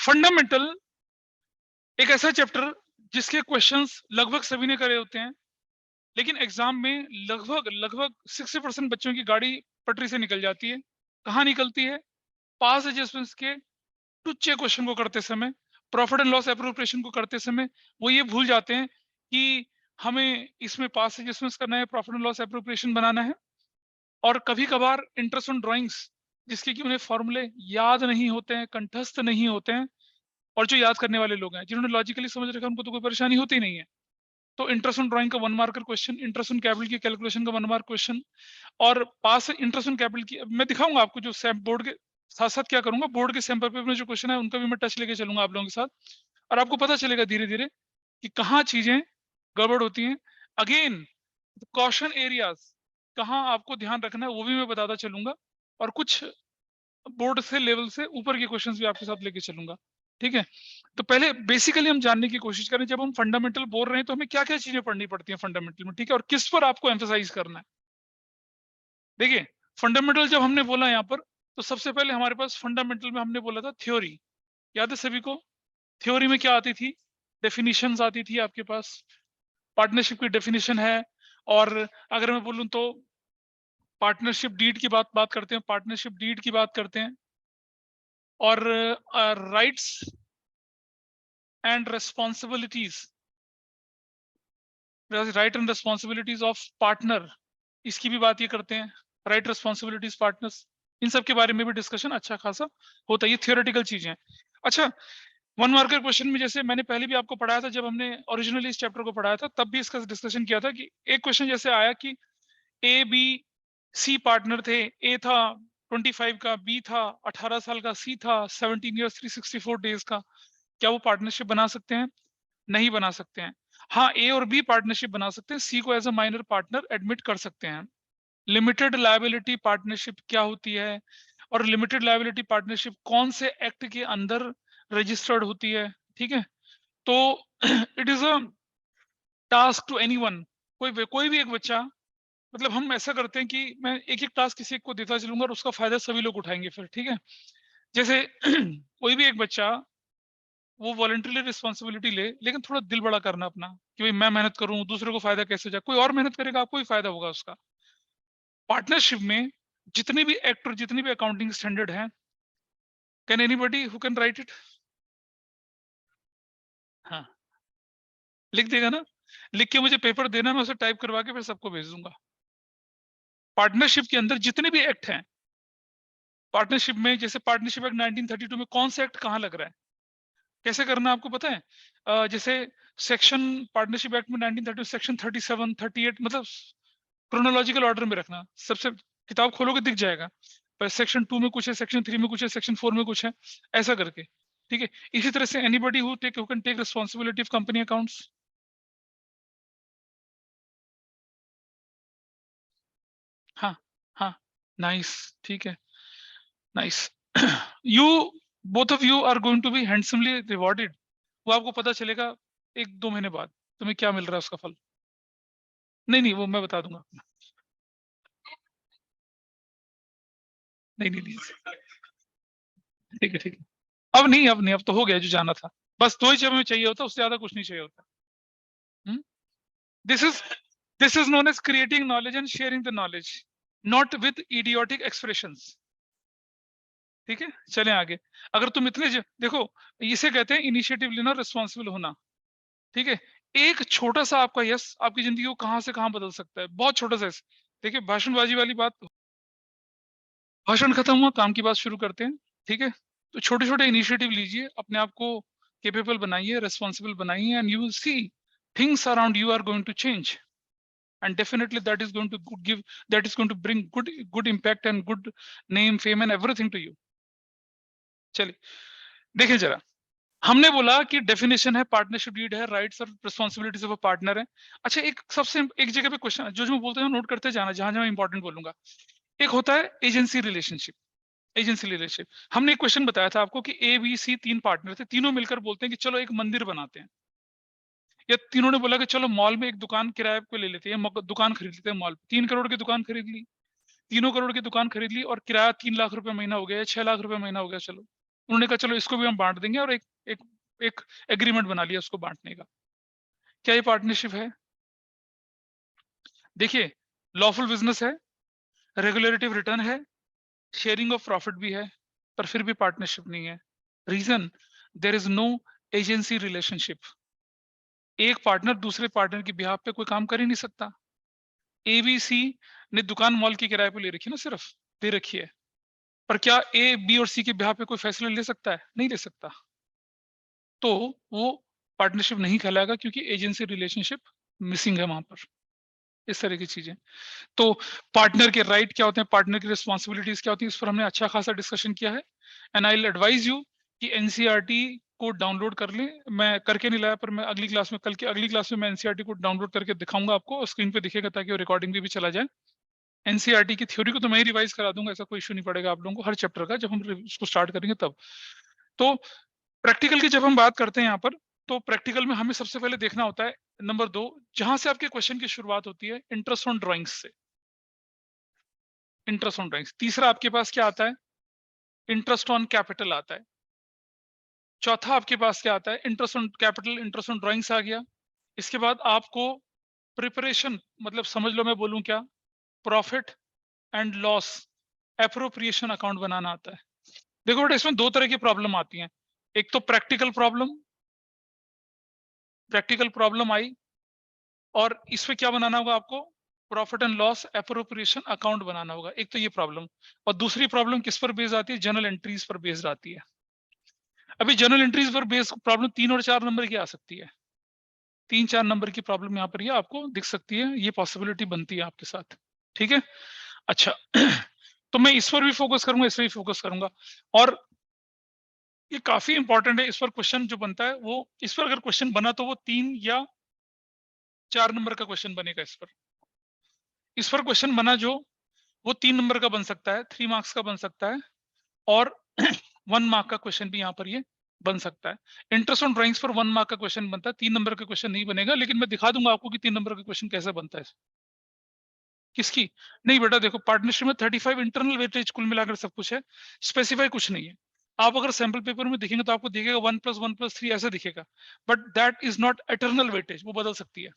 Fundamental एक ऐसा chapter जिसके क्वेश्चंस लगभग सभी ने करे होते हैं, लेकिन एग्जाम में लगभग 60% बच्चों की गाड़ी पटरी से निकल जाती है। कहाँ निकलती है? पास एडजस्टमेंट्स के टुच्चे क्वेश्चन को करते समय, प्रॉफिट एंड लॉस एप्रोप्रिएशन को करते समय वो ये भूल जाते हैं कि हमें इसमें पास एडजस्टमेंट्स करना है, प्रॉफिट एंड लॉस एप्रोप्रिएशन बनाना है। और कभी कभार इंटरेस्ट ऑन ड्राइंग्स, जिसके कि उन्हें फॉर्मूले याद नहीं होते हैं, कंठस्थ नहीं होते हैं, और जो याद करने वाले लोग हैं जिन्होंने लॉजिकली समझ रखा है उनको तो कोई परेशानी होती नहीं है। तो इंटरेस्ट ऑन ड्राइंग का 1 marker question, interest on capital की कैलकुलेशन का 1 मार्क क्वेश्चन, और पास इंटरेस्ट ऑन कैपिटल की मैं दिखाऊंगा आपको जो सैम बोर्ड के साथ साथ क्या करूंगा, बोर्ड के सैम्पल पेपर में जो क्वेश्चन है उनका भी मैं टच लेके चलूंगा आप लोगों के साथ, और आपको पता चलेगा धीरे धीरे कि कहाँ चीजें गड़बड़ होती हैं। अगेन कॉशन एरियाज कहाँ आपको ध्यान रखना है वो भी मैं बताता चलूंगा, और कुछ बोर्ड से लेवल से ऊपर के क्वेश्चंस भी आपके साथ लेके चलूंगा। ठीक है, तो पहले बेसिकली हम जानने की कोशिश करें, जब हम फंडामेंटल बोल रहे हैं तो हमें क्या क्या चीजें पढ़नी पड़ती हैं फंडामेंटल में, ठीक है, और किस पर आपको एम्फेसाइज करना है। देखिए, फंडामेंटल जब हमने बोला यहाँ पर, तो सबसे पहले हमारे पास फंडामेंटल में हमने बोला था थ्योरी। याद है सभी को? थ्योरी में क्या आती थी? डेफिनेशंस आती थी आपके पास, पार्टनरशिप की डेफिनेशन है, और अगर मैं बोलूं तो पार्टनरशिप डीड की बात करते हैं, पार्टनरशिप डीड की बात करते हैं, और rights and responsibilities, right and responsibilities of partner, इसकी भी बात ये करते हैं, राइट रेस्पॉन्सिबिलिटीज पार्टनर्स, इन सब के बारे में भी डिस्कशन अच्छा खासा होता है। ये थियोरेटिकल चीजें हैं। अच्छा, 1 मार्कर क्वेश्चन में जैसे मैंने पहले भी आपको पढ़ाया था, जब हमने ओरिजिनली इस चैप्टर को पढ़ाया था तब भी इसका डिस्कशन किया था कि एक क्वेश्चन जैसे आया कि ए बी सी पार्टनर थे, ए था 25 का, बी था 18 साल का, सी था 17 ईयर्स 364 डेज का, क्या वो पार्टनरशिप बना सकते हैं? नहीं बना सकते हैं। हाँ, ए और बी पार्टनरशिप बना सकते हैं, सी को as a minor partner admit कर सकते हैं। लिमिटेड लायबिलिटी पार्टनरशिप क्या होती है, और लिमिटेड लायबिलिटी पार्टनरशिप कौन से एक्ट के अंदर रजिस्टर्ड होती है, ठीक है। तो it is a task to anyone, कोई भी एक बच्चा, मतलब हम ऐसा करते हैं कि मैं एक एक टास्क किसी एक को देता चलूंगा और उसका फायदा सभी लोग उठाएंगे फिर, ठीक है। जैसे कोई भी एक बच्चा वो वॉलंटरीली रिस्पॉन्सिबिलिटी ले, लेकिन थोड़ा दिल बड़ा करना अपना कि भाई मैं मेहनत करूं, दूसरे को फायदा कैसे जाए, कोई और मेहनत करेगा आपको ही फायदा होगा उसका। पार्टनरशिप में जितने भी एक्ट और जितनी भी अकाउंटिंग स्टैंडर्ड है, can anybody who can write it? हाँ, लिख देगा ना? लिख के मुझे पेपर देना, मैं उसे टाइप करवा के फिर सबको भेज दूंगा। पार्टनरशिप के अंदर जितने भी एक्ट हैं, पार्टनरशिप में जैसे पार्टनरशिप एक्ट 1932 में कौन सा एक्ट कहाँ लग रहा है, कैसे करना है आपको पता है? जैसे सेक्शन पार्टनरशिप एक्ट में 1932 सेक्शन 37 38, मतलब क्रोनोलॉजिकल ऑर्डर में रखना, सबसे किताब खोलोगे दिख जाएगा, पर सेक्शन 2 में कुछ है, सेक्शन 3 में कुछ है, सेक्शन 4 में कुछ है, ऐसा करके, ठीक है। इसी तरह से anybody who can take responsibility of company accounts. हाँ, हाँ, नाइस, ठीक है, nice. You both of you are going to be handsomely rewarded. वो आपको पता चलेगा 1-2 महीने बाद तुम्हें क्या मिल रहा है उसका फल। नहीं नहीं, वो मैं बता दूंगा। नहीं नहीं नहीं, ठीक है, ठीक है। अब नहीं, अब नहीं, अब तो हो गया जो जाना था। बस 2 ही चीजें हमें चाहिए होता, उससे ज्यादा कुछ नहीं चाहिए होता। This is this is known as creating knowledge and sharing the knowledge, not with idiotic expressions. ठीक है, चलें आगे। अगर तुम देखो, इसे कहते हैं इनिशिएटिव लेना, रिस्पॉन्सिबल होना, ठीक है। एक छोटा सा आपका यस आपकी जिंदगी को कहां से कहां बदल सकता है, बहुत छोटा सा यस। देखिए, भाषणबाजी वाली बात, भाषण खत्म हुआ, काम की बात शुरू करते हैं, ठीक है। तो छोटे छोटे इनिशिएटिव लीजिए, अपने आप को केपेबल बनाइए, रेस्पॉन्सिबल बनाइए, and you will see things around you are going to change, and definitely that is going to that is going to bring good impact and good name, fame and everything to you। चलिए देखिए जरा, हमने बोला कि definition है, partnership deed है, rights और responsibilities of a partner है। अच्छा, एक जगह पे क्वेश्चन जो मैं बोलते हैं नोट करते जाना, जहां जहां इंपॉर्टेंट बोलूंगा। एक होता है एजेंसी रिलेशनशिप। एजेंसी रिलेशनशिप, हमने एक क्वेश्चन बताया था आपको कि ए बी सी 3 पार्टनर थे, तीनों मिलकर बोलते हैं कि चलो एक मंदिर बनाते हैं, या तीनों ने बोला कि चलो मॉल में एक दुकान किराए पे ले लेते हैं, दुकान खरीद लेते हैं मॉल, 3 करोड़ की दुकान खरीद ली, तीनों करोड़ की दुकान खरीद ली, और किराया 3 लाख रुपए महीना हो गया, 6 लाख रुपए महीना हो गया, चलो उन्होंने कहा चलो इसको भी हम बांट देंगे, और एक एग्रीमेंट बना लिया उसको बांटने का। क्या ये पार्टनरशिप है? देखिए, लॉफुल बिजनेस है, रेगुलेटिव रिटर्न है, शेयरिंग ऑफ प्रॉफिट भी है, पर फिर भी पार्टनरशिप नहीं है। Reason, there is no agency relationship. एक पार्टनर दूसरे पार्टनर की बिहाफ पे कोई काम कर ही नहीं सकता। एबीसी ने दुकान मॉल की किराए पे ले रखी है ना, सिर्फ दे रखी है, पर क्या ए बी और सी के बिहाफ पे कोई फैसला ले सकता है? नहीं ले सकता। तो वो पार्टनरशिप नहीं कहलाएगा, क्योंकि एजेंसी रिलेशनशिप मिसिंग है वहां पर। इस तरह की चीजें। तो पार्टनर के राइट क्या होते हैं, पार्टनर की रिस्पॉन्सिबिलिटीज क्या होती है, इस पर हमने अच्छा खासा डिस्कशन किया है। And I will advise you कि एनसीईआरटी को डाउनलोड कर लें। मैं करके नहीं लाया, पर मैं अगली क्लास में, कल की अगली क्लास में मैं एनसीईआरटी को डाउनलोड करके दिखाऊंगा आपको, और स्क्रीन पे दिखेगा, ताकि वो रिकॉर्डिंग भी चला जाए। एनसीईआरटी की थ्योरी को तो मैं ही रिवाइज करा दूंगा, ऐसा कोई इशू नहीं पड़ेगा आप लोगों को हर चैप्टर का, जब हम उसको स्टार्ट करेंगे तब। तो प्रैक्टिकल की जब हम बात करते हैं यहाँ पर, तो प्रैक्टिकल में हमें सबसे पहले देखना होता है, नंबर 2, जहां से आपके क्वेश्चन की शुरुआत होती है, इंटरेस्ट ऑन ड्राइंग्स से। Interest on drawings. तीसरा आपके पास क्या आता है? इंटरेस्ट ऑन कैपिटल आता है। चौथा आपके पास क्या आता है? Interest on capital, interest on drawings आ गया। इसके बाद आपको प्रिपरेशन, मतलब समझ लो मैं बोलूं क्या, profit and loss appropriation account बनाना आता है। देखो बेटा, इसमें दो तरह की प्रॉब्लम आती हैं। एक तो प्रैक्टिकल प्रॉब्लम, प्रैक्टिकल प्रॉब्लम आई, और इसमें क्या बनाना होगा आपको? Profit and loss appropriation account बनाना होगा। एक तो ये प्रॉब्लम, और दूसरी प्रॉब्लम किस पर बेस्ड आती है? जनरल एंट्रीज पर बेस्ड आती है। अभी जनरल एंट्रीज पर बेस्ड प्रॉब्लम 3 और 4 नंबर की आ सकती है। 3-4 नंबर की प्रॉब्लम यहाँ पर ये आपको दिख सकती है, ये पॉसिबिलिटी बनती है आपके साथ। ठीक है, अच्छा। तो मैं इस पर भी फोकस करूंगा, इस पर भी फोकस करूंगा, और ये काफी इंपॉर्टेंट है। इस पर क्वेश्चन जो बनता है, वो इस पर अगर क्वेश्चन बना तो वो 3 या 4 नंबर का क्वेश्चन बनेगा। इस पर क्वेश्चन बना जो, वो 3 नंबर का बन सकता है, 3 मार्क्स का बन सकता है, और 1 मार्क का क्वेश्चन भी यहाँ पर ये बन सकता है। इंटरेस्ट ऑन ड्राइंग्स पर 1 मार्क का क्वेश्चन बनता है, 3 नंबर का क्वेश्चन नहीं बनेगा, लेकिन मैं दिखा दूंगा आपको कि 3 नंबर का क्वेश्चन कैसे बनता है। किसकी? नहीं बेटा, देखो, पार्टनरशिप में 35 इंटरनल वेटेज कुल मिलाकर सब कुछ है, स्पेसिफाई कुछ नहीं है। आप अगर सैंपल पेपर में दिखेंगे तो आपको दिखेगा 1+1+3 ऐसा दिखेगा, but that is not eternal weightage, वो बदल सकती है।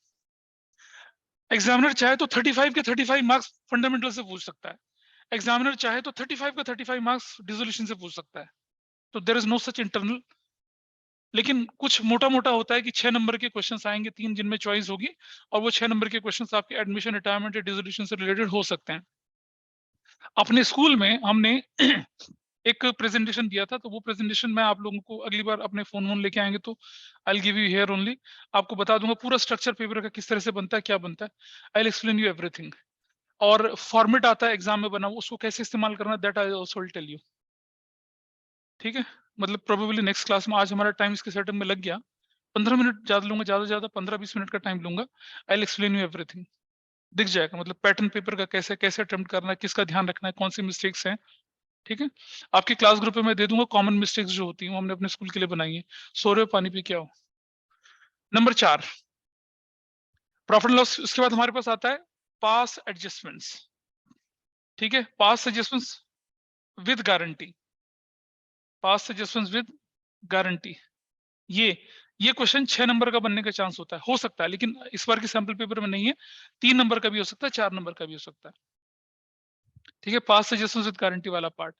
एग्जामिनर चाहे तो 35 के 35 मार्क्स फंडामेंटल से पूछ सकता है, एग्जामिनर चाहे तो 35 का 35 मार्क्स डिसोल्यूशन से पूछ सकता है। तो there is no such internal. लेकिन कुछ मोटा मोटा होता है कि 6 नंबर के क्वेश्चंस आएंगे, 3 जिनमें चॉइस होगी, और वो 6 नंबर के क्वेश्चंस आपके एडमिशन, रिटायरमेंट या डिसोल्यूशन से रिलेटेड हो सकते हैं। अपने स्कूल में हमने एक प्रेजेंटेशन दिया था, तो वो प्रेजेंटेशन मैं आप लोगों को अगली बार अपने फोन लेके आएंगे तो I will give you here only, आपको बता दूंगा पूरा स्ट्रक्चर पेपर का किस तरह से बनता है, क्या बनता है। I will explain you everything. और फॉर्मेट आता है एग्जाम में बना हुआ, उसको कैसे इस्तेमाल करना, that I also will tell you. ठीक है, मतलब प्रोबेबली नेक्स्ट क्लास में, आज हमारा टाइम इसके सेटअप में लग गया, 15 मिनट ज्यादा लूंगा, ज्यादा से ज्यादा 15-20 मिनट का टाइम लूंगा। I will explain you everything. दिख जाएगा, मतलब पैटर्न पेपर का कैसे कैसे अटेम्प्ट करना है, किसका ध्यान रखना है, कौन सी मिस्टेक्स हैं। ठीक है, आपके क्लास ग्रुप में मैं दे दूंगा कॉमन मिस्टेक्स जो होती हैं, वो हमने अपने स्कूल के लिए बनाई है। सो रहे हो, पानी पी के आओ। Number 4, profit loss. उसके बाद हमारे पास आता है पास एडजस्टमेंट्स। ठीक है, past adjustments with guarantee, past adjustments with guarantee. ये ये क्वेश्चन 6 नंबर का बनने का चांस होता है, हो सकता है, लेकिन इस बार के सैंपल पेपर में नहीं है। 3 नंबर का भी हो सकता है, 4 नंबर का भी हो सकता है। ठीक है, पास सजेशंस विद गारंटी वाला पार्ट।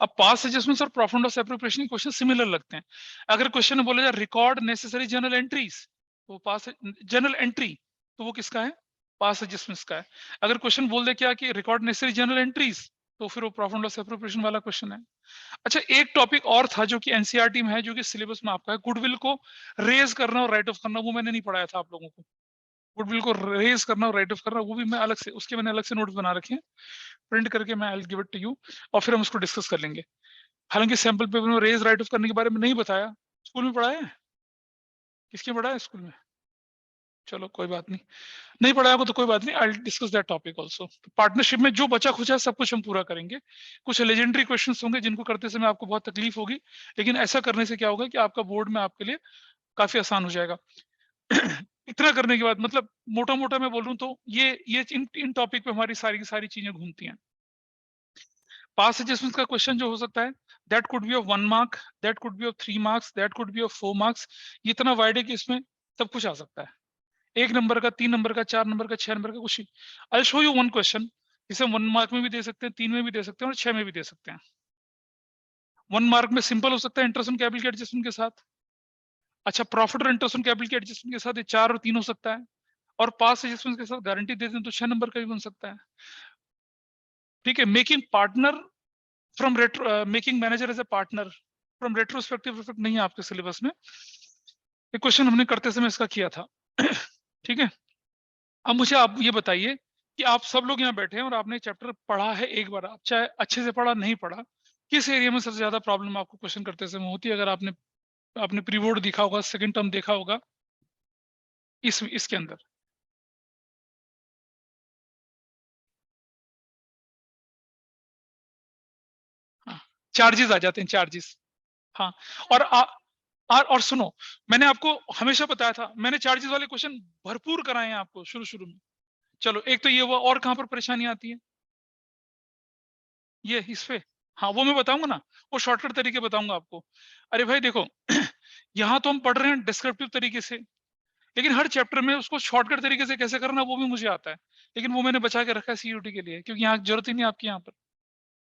अब पास सजेशंस और profit loss appropriation question similar लगते हैं। अगर क्वेश्चन में बोला जाए रिकॉर्ड नेसेसरी जनरल एंट्रीज, तो पास जनरल एंट्री, तो वो किसका है? पास एडजस्टमेंट्स का है। अगर क्वेश्चन बोल दे क्या कि रिकॉर्ड नेसेसरी जनरल एंट्रीज, तो फिर वो प्रॉफिट लॉस एप्रोप्रिएशन वाला क्वेश्चन है। अच्छा, एक टॉपिक और था जो कि एनसीईआरटी में है, जो कि सिलेबस में आपका है, गुडविल को रेज करना और राइट ऑफ करना, वो मैंने नहीं पढ़ाया था आप लोगों को। गुडविल को रेज करना और राइट ऑफ करना, वो भी मैं अलग से, उसके मैंने अलग से नोट्स बना रखे हैं, प्रिंट करके मैं I will give it to you, और फिर हम उसको डिस्कस कर लेंगे। हालांकि सैंपल पेपर में रेज राइट ऑफ करने के बारे में नहीं बताया, स्कूल में पढ़ाया है, किसके पढ़ाया है स्कूल में? चलो कोई बात नहीं, नहीं पढ़ाया होगा तो कोई बात नहीं, I will discuss that topic also. Partnership में जो बचा खुचा है सब कुछ हम पूरा करेंगे। कुछ लेजेंडरी क्वेश्चंस होंगे जिनको करते समय आपको बहुत तकलीफ होगी, लेकिन ऐसा करने से क्या होगा कि आपका बोर्ड में आपके लिए काफी आसान हो जाएगा। इतना करने के बाद, मतलब मोटा मोटा मैं बोलूं तो ये इन टॉपिक पे हमारी सारी की सारी चीजें घूमती हैं। पास एडजस्टमेंट का क्वेश्चन जो हो सकता है, that could be of 1 mark, that could be of 3 marks, that could be of 4 marks. ये इतना वाइड है कि इसमें सब कुछ आ सकता है, 1 नंबर का, 3 नंबर का, 4 नंबर का, 6 नंबर का, कुछ। I show you one question, इसे 1 मार्क में भी दे सकते हैं, 3 में भी दे सकते हैं और 6 में भी दे सकते हैं। 1 मार्क में सिंपल हो सकता है इंटरेस्ट ऑन कैपिटल के एडजस्टमेंट के साथ। अच्छा, प्रॉफिट और इंटरेस्ट ऑन कैपिटल के एडजस्टमेंट के साथ ये 4 और 3 हो सकता है, और पास एडजस्टमेंट के साथ गारंटी देते हैं तो 6 नंबर का भी बन सकता है। ठीक है, making partner from retro, making manager as a partner from retrospective effect नहीं है आपके सिलेबस में, ये क्वेश्चन हमने करते समय इसका किया था। ठीक है, अब मुझे आप ये बताइए कि आप सब लोग यहाँ बैठे हैं और आपने चैप्टर पढ़ा है एक बार, आप चाहे अच्छे से पढ़ा नहीं पढ़ा, किस एरिया में सबसे ज्यादा प्रॉब्लम आपको क्वेश्चन करते समय होती है? अगर आपने आपने प्री बोर्ड देखा होगा, सेकंड टर्म देखा होगा, इसके अंदर हाँ, चार्जेस आ जाते हैं, चार्जेस। हाँ, और और सुनो, मैंने आपको हमेशा बताया था, मैंने चार्जेस वाले क्वेश्चन भरपूर कराए हैं आपको शुरू शुरू में। चलो, एक तो ये हुआ, और कहां पर परेशानी आती है? ये इस पे, हाँ वो मैं बताऊंगा ना, वो शॉर्टकट तरीके बताऊंगा आपको। अरे भाई देखो, यहाँ तो हम पढ़ रहे हैं डिस्क्रिप्टिव तरीके से, लेकिन हर चैप्टर में उसको शॉर्टकट तरीके से कैसे करना वो भी मुझे आता है, लेकिन वो मैंने बचा के रखा है सीयूटी के लिए, क्योंकि यहाँ जरूरत ही नहीं आपकी यहाँ पर।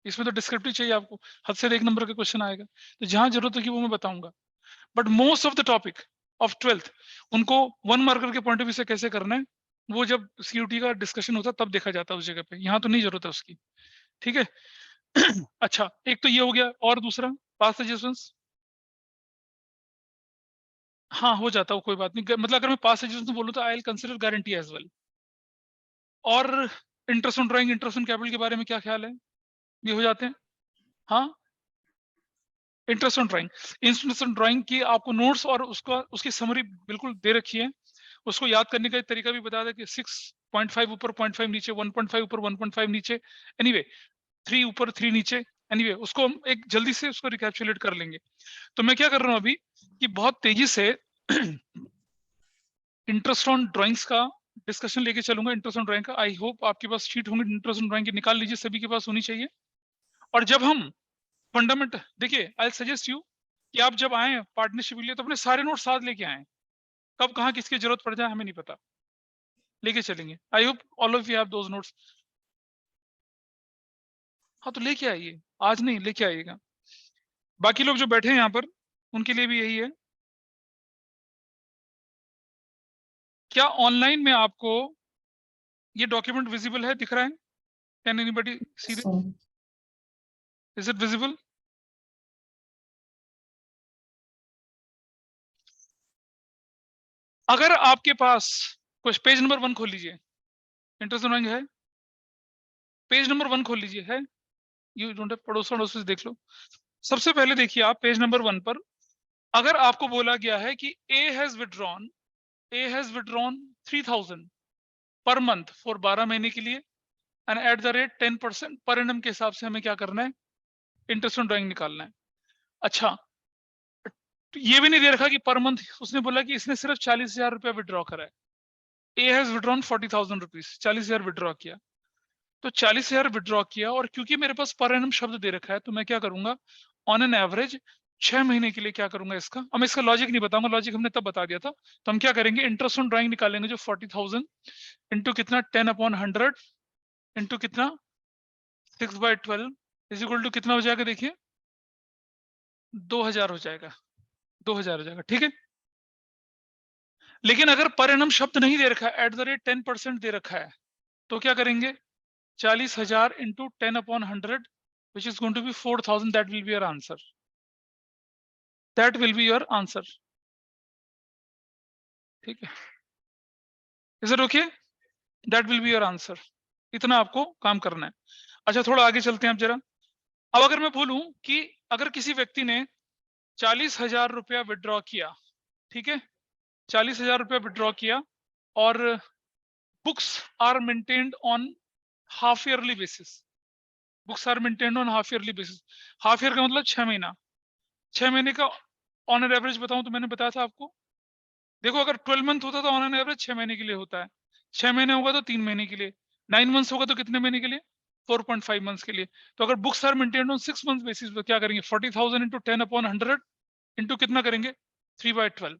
इसमें तो डिस्क्रिप्टिव चाहिए आपको, हद से 1 नंबर का क्वेश्चन आएगा, तो जहां जरूरत होगी वो मैं बताऊंगा। But most of the topic of 12th उनको 1 मार्कर के पॉइंट ऑफ व्यू से कैसे करना है, वो जब सीयूटी का डिस्कशन होता है तब देखा जाता है उस जगह पे, यहाँ तो नहीं जरूरत है उसकी। ठीक है। अच्छा, एक तो ये हो गया, और दूसरा पास सजेशंस। हाँ हो जाता है, कोई बात नहीं, मतलब अगर मैं पास सजेशंस बोलूँ तो I will consider guarantee as well. और interest on drawing, interest on capital के बारे में क्या ख्याल है? ये हो जाते हैं। हाँ, interest on drawing, interest on drawing की आपको नोट्स और उसका उसकी समरी बिल्कुल दे रखी है, उसको याद करने का एक तरीका भी बता दें कि 6.5 ऊपर, 0.5 नीचे, 1.5 ऊपर, 1.5 नीचे, एनीवे 3 ऊपर 3 नीचे, एनीवे उसको हम एक जल्दी से उसको रिकैप्चुलेट कर लेंगे। तो मैं क्या कर रहा हूँ अभी कि बहुत तेजी से इंटरेस्ट ऑन ड्राइंग्स का डिस्कशन लेके चलूंगा, इंटरेस्ट ऑन ड्राइंग का। आई होप आपके पास शीट होंगे इंटरेस्ट ऑन ड्राइंग की, निकाल लीजिए, सभी के पास होनी चाहिए। और जब हम फंडामेंटल देखिए, आई सजेस्ट यू कि आप जब आए पार्टनरशिप के लिए तो अपने सारे नोट साथ लेके आए, कब कहाँ किसकी जरूरत पड़ जाए हमें नहीं पता, लेके चलेंगे। I hope all of you have those notes. हाँ तो लेके आइए, आज नहीं लेके आइएगा। बाकी लोग जो बैठे हैं यहाँ पर उनके लिए भी यही है। क्या ऑनलाइन में आपको ये डॉक्यूमेंट विजिबल है, दिख रहा है? Can anybody see it? So, is it visible? अगर आपके पास कुछ, पेज नंबर 1 खोल लीजिए, इंटरेस्ट ड्राइंग है, पेज नंबर 1 खोल लीजिए, है? यू डोंट हैव, पड़ोस पड़ोस से देख लो। सबसे पहले देखिए आप पेज नंबर 1 पर, अगर आपको बोला गया है कि A has withdrawn 3000 per month for 12 महीने के लिए, and eight the rate 10% per annum के हिसाब से हमें क्या करना है, इंटरेस्ट ऑन ड्राइंग निकालना है। अच्छा, तो ये भी नहीं दे रखा कि पर मंथ, उसने बोला कि इसने सिर्फ 40,000 रुपया विड्रॉ करा है। A has withdrawn 40,000 rupees, 40,000 withdraw किया, तो 40,000 विड्रॉ किया, और क्योंकि मेरे पास पर एनम शब्द दे रखा है तो मैं क्या करूंगा, ऑन एन एवरेज 6 महीने के लिए क्या करूंगा इसका, अब मैं इसका लॉजिक नहीं बताऊंगा, लॉजिक हमने तब बता दिया था। तो हम क्या करेंगे, इंटरेस्ट ऑन ड्राइंग निकालेंगे, जो 40,000 इंटू कितना, 10/100 इंटू कितना, 6/12 इज इक्वल टू कितना हो जाएगा, देखिए 2,000 हो जाएगा, 2,000 हो जाएगा। ठीक है, लेकिन अगर पर एनम शब्द नहीं दे रखा है, एट द रेट 10% दे रखा है, तो क्या करेंगे, 40,000 into 10/100 which is going to be 4,000, that will be your answer, that will be your answer। ठीक है, is it okay? that will be your answer। इतना आपको काम करना है। अच्छा, थोड़ा आगे चलते हैं अब जरा। अब अगर मैं बोलूं कि अगर किसी व्यक्ति ने 40,000 रुपया विड्रॉ किया, ठीक है, 40,000 रुपया विड्रॉ किया, और books are maintained on half yearly basis, books are maintained on half yearly basis. Half year का मतलब 6 महीना, 6 महीने का ऑन एन एवरेज बताऊं तो मैंने बताया था आपको, देखो अगर 12 मंथ होता तो ऑन एन एवरेज 6 महीने के लिए होता है, 6 महीने होगा तो 3 महीने के लिए, 9 मंथ्स होगा तो कितने महीने के लिए, 4.5 मंथ्स के लिए। तो अगर books are maintained on 6 month basis तो क्या करेंगे, 40,000 इंटू 10/100 इंटू कितना करेंगे, 3/12।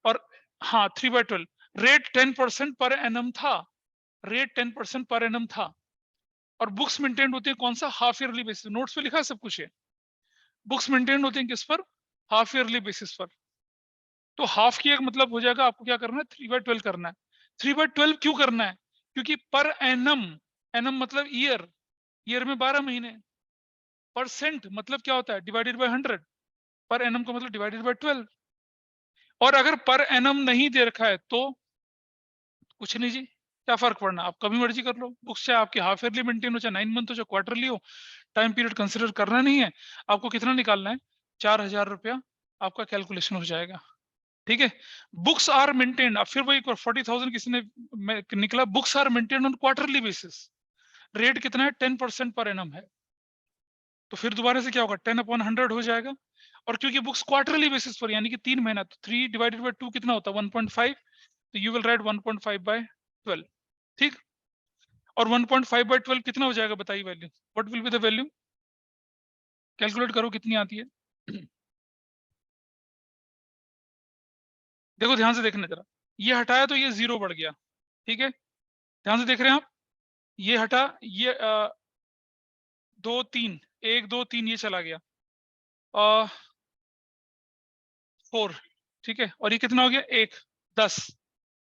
और हाँ 3/12, रेट 10% पर एनम था, रेट 10% पर एनम था। और बुक्स मेंटेन होते हैं कौन सा, हाफ ईयरली बेसिस। नोट्स पे लिखा है सब कुछ है। बुक्स मेंटेन होते हैं किस पर, हाफ ईयरली बेसिस पर। तो हाफ की एक मतलब हो जाएगा, आपको क्या करना है, 3/12 करना है। 3/12 क्यों करना है, क्योंकि पर एनम, एनम मतलब ईयर, ईयर में 12 महीने। परसेंट मतलब क्या होता है, डिवाइडेड बाय 100। पर एनम का मतलब डिवाइडेड बाय 12। और अगर पर एनम नहीं दे रखा है तो कुछ नहीं जी, क्या फर्क पड़ना, आप कभी मर्जी कर लो। बुक्स चाहे आपकी हाफ ईयरली मेंटेन हो, चाहे 9 मंथ हो, चाहे क्वार्टरली हो, टाइम पीरियड कंसिडर करना नहीं है। आपको कितना निकालना है, 4,000 रुपया आपका कैलकुलेशन हो जाएगा। ठीक है, बुक्स आर मेंटेन्ड, अब फिर वही 40,000 किसी ने निकला, books are maintained on quarterly basis, rate कितना है, 10% पर एनम है। तो फिर दोबारा से क्या होगा, 10/100 हो जाएगा। और क्योंकि बुक्स क्वार्टरली बेसिस पर यानी कि 3 महीना, तो 3 डिवाइडेड बाय 2 कितना होता है, 1.5। तो यू विल राइट 1.5/12। ठीक, और 1.5/12 कितना हो जाएगा बताइए value, what will be the value, calculate करो कितनी आती है। देखो ध्यान से देखना जरा, ये हटाया तो ये 0 बढ़ गया। ठीक है, ध्यान से देख रहे हैं आप, ये हटा, ये 2 3, 1 2 3 ये चला गया, 4। ठीक है, और ये कितना हो गया, 1 10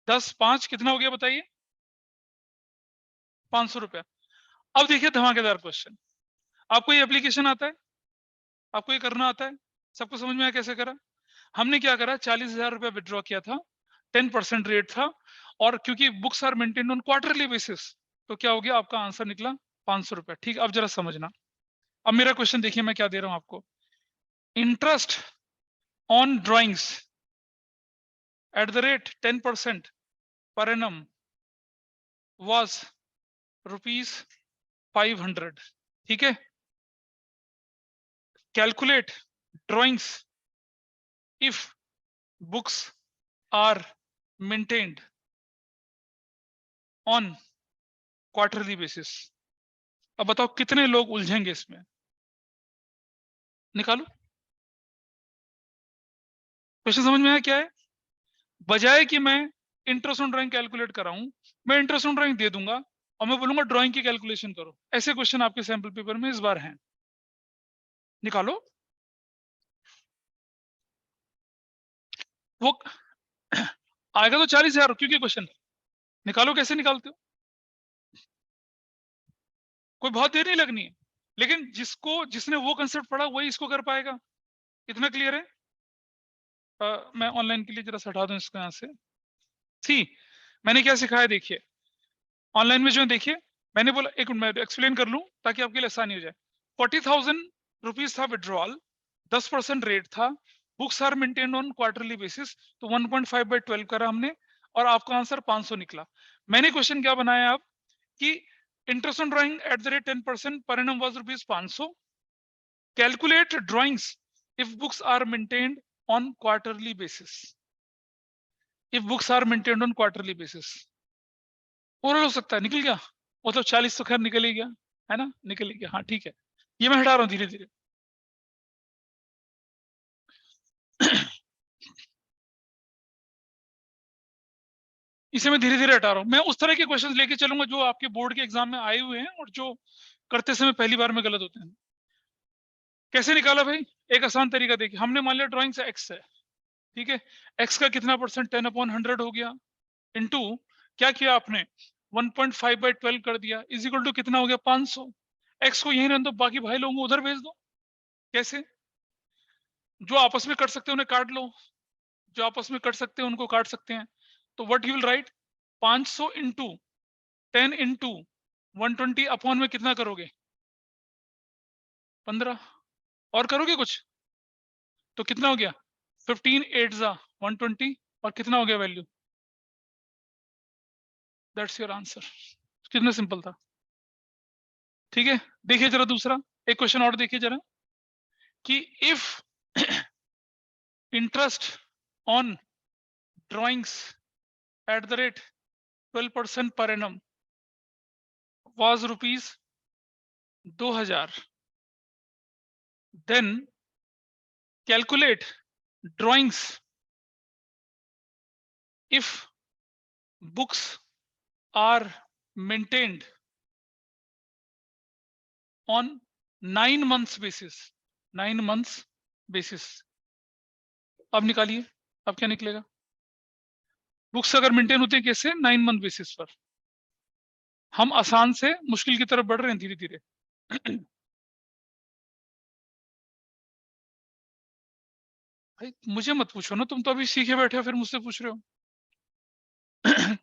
10 5 कितना हो गया बताइए, 500 रुपया। अब देखिए धमाकेदार क्वेश्चन, आपको ये एप्लीकेशन आता है, आपको ये करना आता है, सबको समझ में आया कैसे करा। हमने क्या करा, 40,000 रुपया विड्रॉ किया था, 10% रेट था, और क्योंकि books are maintained on quarterly basis, तो क्या हो गया, आपका आंसर निकला 500 रुपया। ठीक, अब जरा समझना, अब मेरा क्वेश्चन देखिए मैं क्या दे रहा हूं आपको। Interest on drawings at the rate 10% per annum was ₹500। ठीक है, calculate drawings if books are maintained on quarterly basis. अब बताओ कितने लोग उलझेंगे इसमें, निकालो। क्वेश्चन समझ में आया क्या है, बजाय कि मैं इंटरेस्ट ऑन ड्राइंग कैलकुलेट कराऊं, मैं इंटरेस्ट ऑन ड्राइंग दे दूंगा और मैं बोलूंगा ड्राइंग की कैलकुलेशन करो। ऐसे क्वेश्चन आपके सैंपल पेपर में इस बार हैं, निकालो वो। आएगा तो 40,000 क्योंकि क्वेश्चन, निकालो कैसे निकालते हो, कोई बहुत देर नहीं लगनी है, लेकिन जिसने वो कंसेप्ट पढ़ा वही इसको कर पाएगा। इतना क्लियर है। मैं ऑनलाइन के लिए जरा हटा दूं इसको यहाँ से। सी, मैंने क्या सिखाया देखिए, ऑनलाइन में जो है देखिए, मैंने बोला, एक मिनट मैं एक्सप्लेन कर लूं ताकि आपके लिए आसानी हो जाए। 40,000 रुपीज था विड्रॉल, 10% रेट था, books are maintain on quarterly basis, तो 1.5/12 करा हमने, और आपका आंसर 500 निकला। मैंने क्वेश्चन क्या बनाया अब कि interest on drawing at the rate 10% per annum was ₹500, calculate drawings if books are maintained on quarterly basis, if books are maintained on quarterly basis. Oral हो सकता है, निकल गया, मतलब 40 तो खैर निकल ही गया, है ना, निकल ही गया। हाँ ठीक है, ये मैं हटा रहा हूँ धीरे धीरे। इसे मैं धीरे धीरे हटा रहा हूँ, मैं उस तरह के क्वेश्चंस लेके चलूंगा जो आपके बोर्ड के एग्जाम में आए हुए हैं और जो करते समय पहली बार में गलत होते हैं। कैसे निकाला भाई, एक आसान तरीका देखिए, हमने मान लिया ड्राइंग से एक्स है, ठीक है, एक्स का कितना परसेंट, 10/100 हो गया, इंटू क्या किया आपने, 1.5/12 कर दिया, इज इक्वल टू कितना हो गया, 500। एक्स को यहीं रहने दो, बाकी भाई लोगों को उधर भेज दो। कैसे, जो आपस में कर सकते हैं उन्हें काट लो, जो आपस में कर सकते हैं उनको काट सकते हैं। तो what you will write, 500 into 10 into 120 upon में कितना करोगे, 15, और करोगे कुछ तो कितना हो गया, 15 8 जा 120, और कितना हो गया वैल्यू, दैट्स योर आंसर। कितना सिंपल था। ठीक है, देखिए जरा दूसरा एक क्वेश्चन और देखिए जरा, कि if interest on drawings eight the rate 12% पर annum was 2000, then calculate drawings if books are maintained on 9 months basis, 9 months basis। अब निकालिए, अब क्या निकलेगा? बुक्स अगर मेंटेन होते हैं कैसे? 9 मंथ बेसिस पर। हम आसान से मुश्किल की तरफ बढ़ रहे हैं धीरे धीरे। भाई मुझे मत पूछो ना, तुम तो अभी सीखे बैठे हो, फिर मुझसे पूछ रहे हो।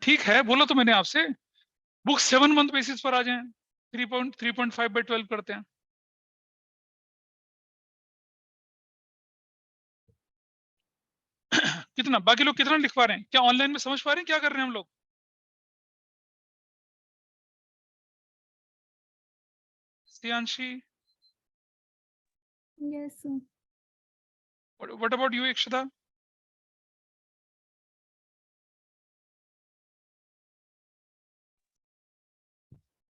ठीक है, बोलो तो मैंने आपसे बुक 7 मंथ बेसिस पर आ जाए, 3.5/12 करते हैं। कितना बाकी लोग कितना लिख पा रहे हैं? क्या ऑनलाइन में समझ पा रहे हैं क्या कर रहे हैं हम लोग? Shreyanshi, Yes, sir. What about you Ikshita?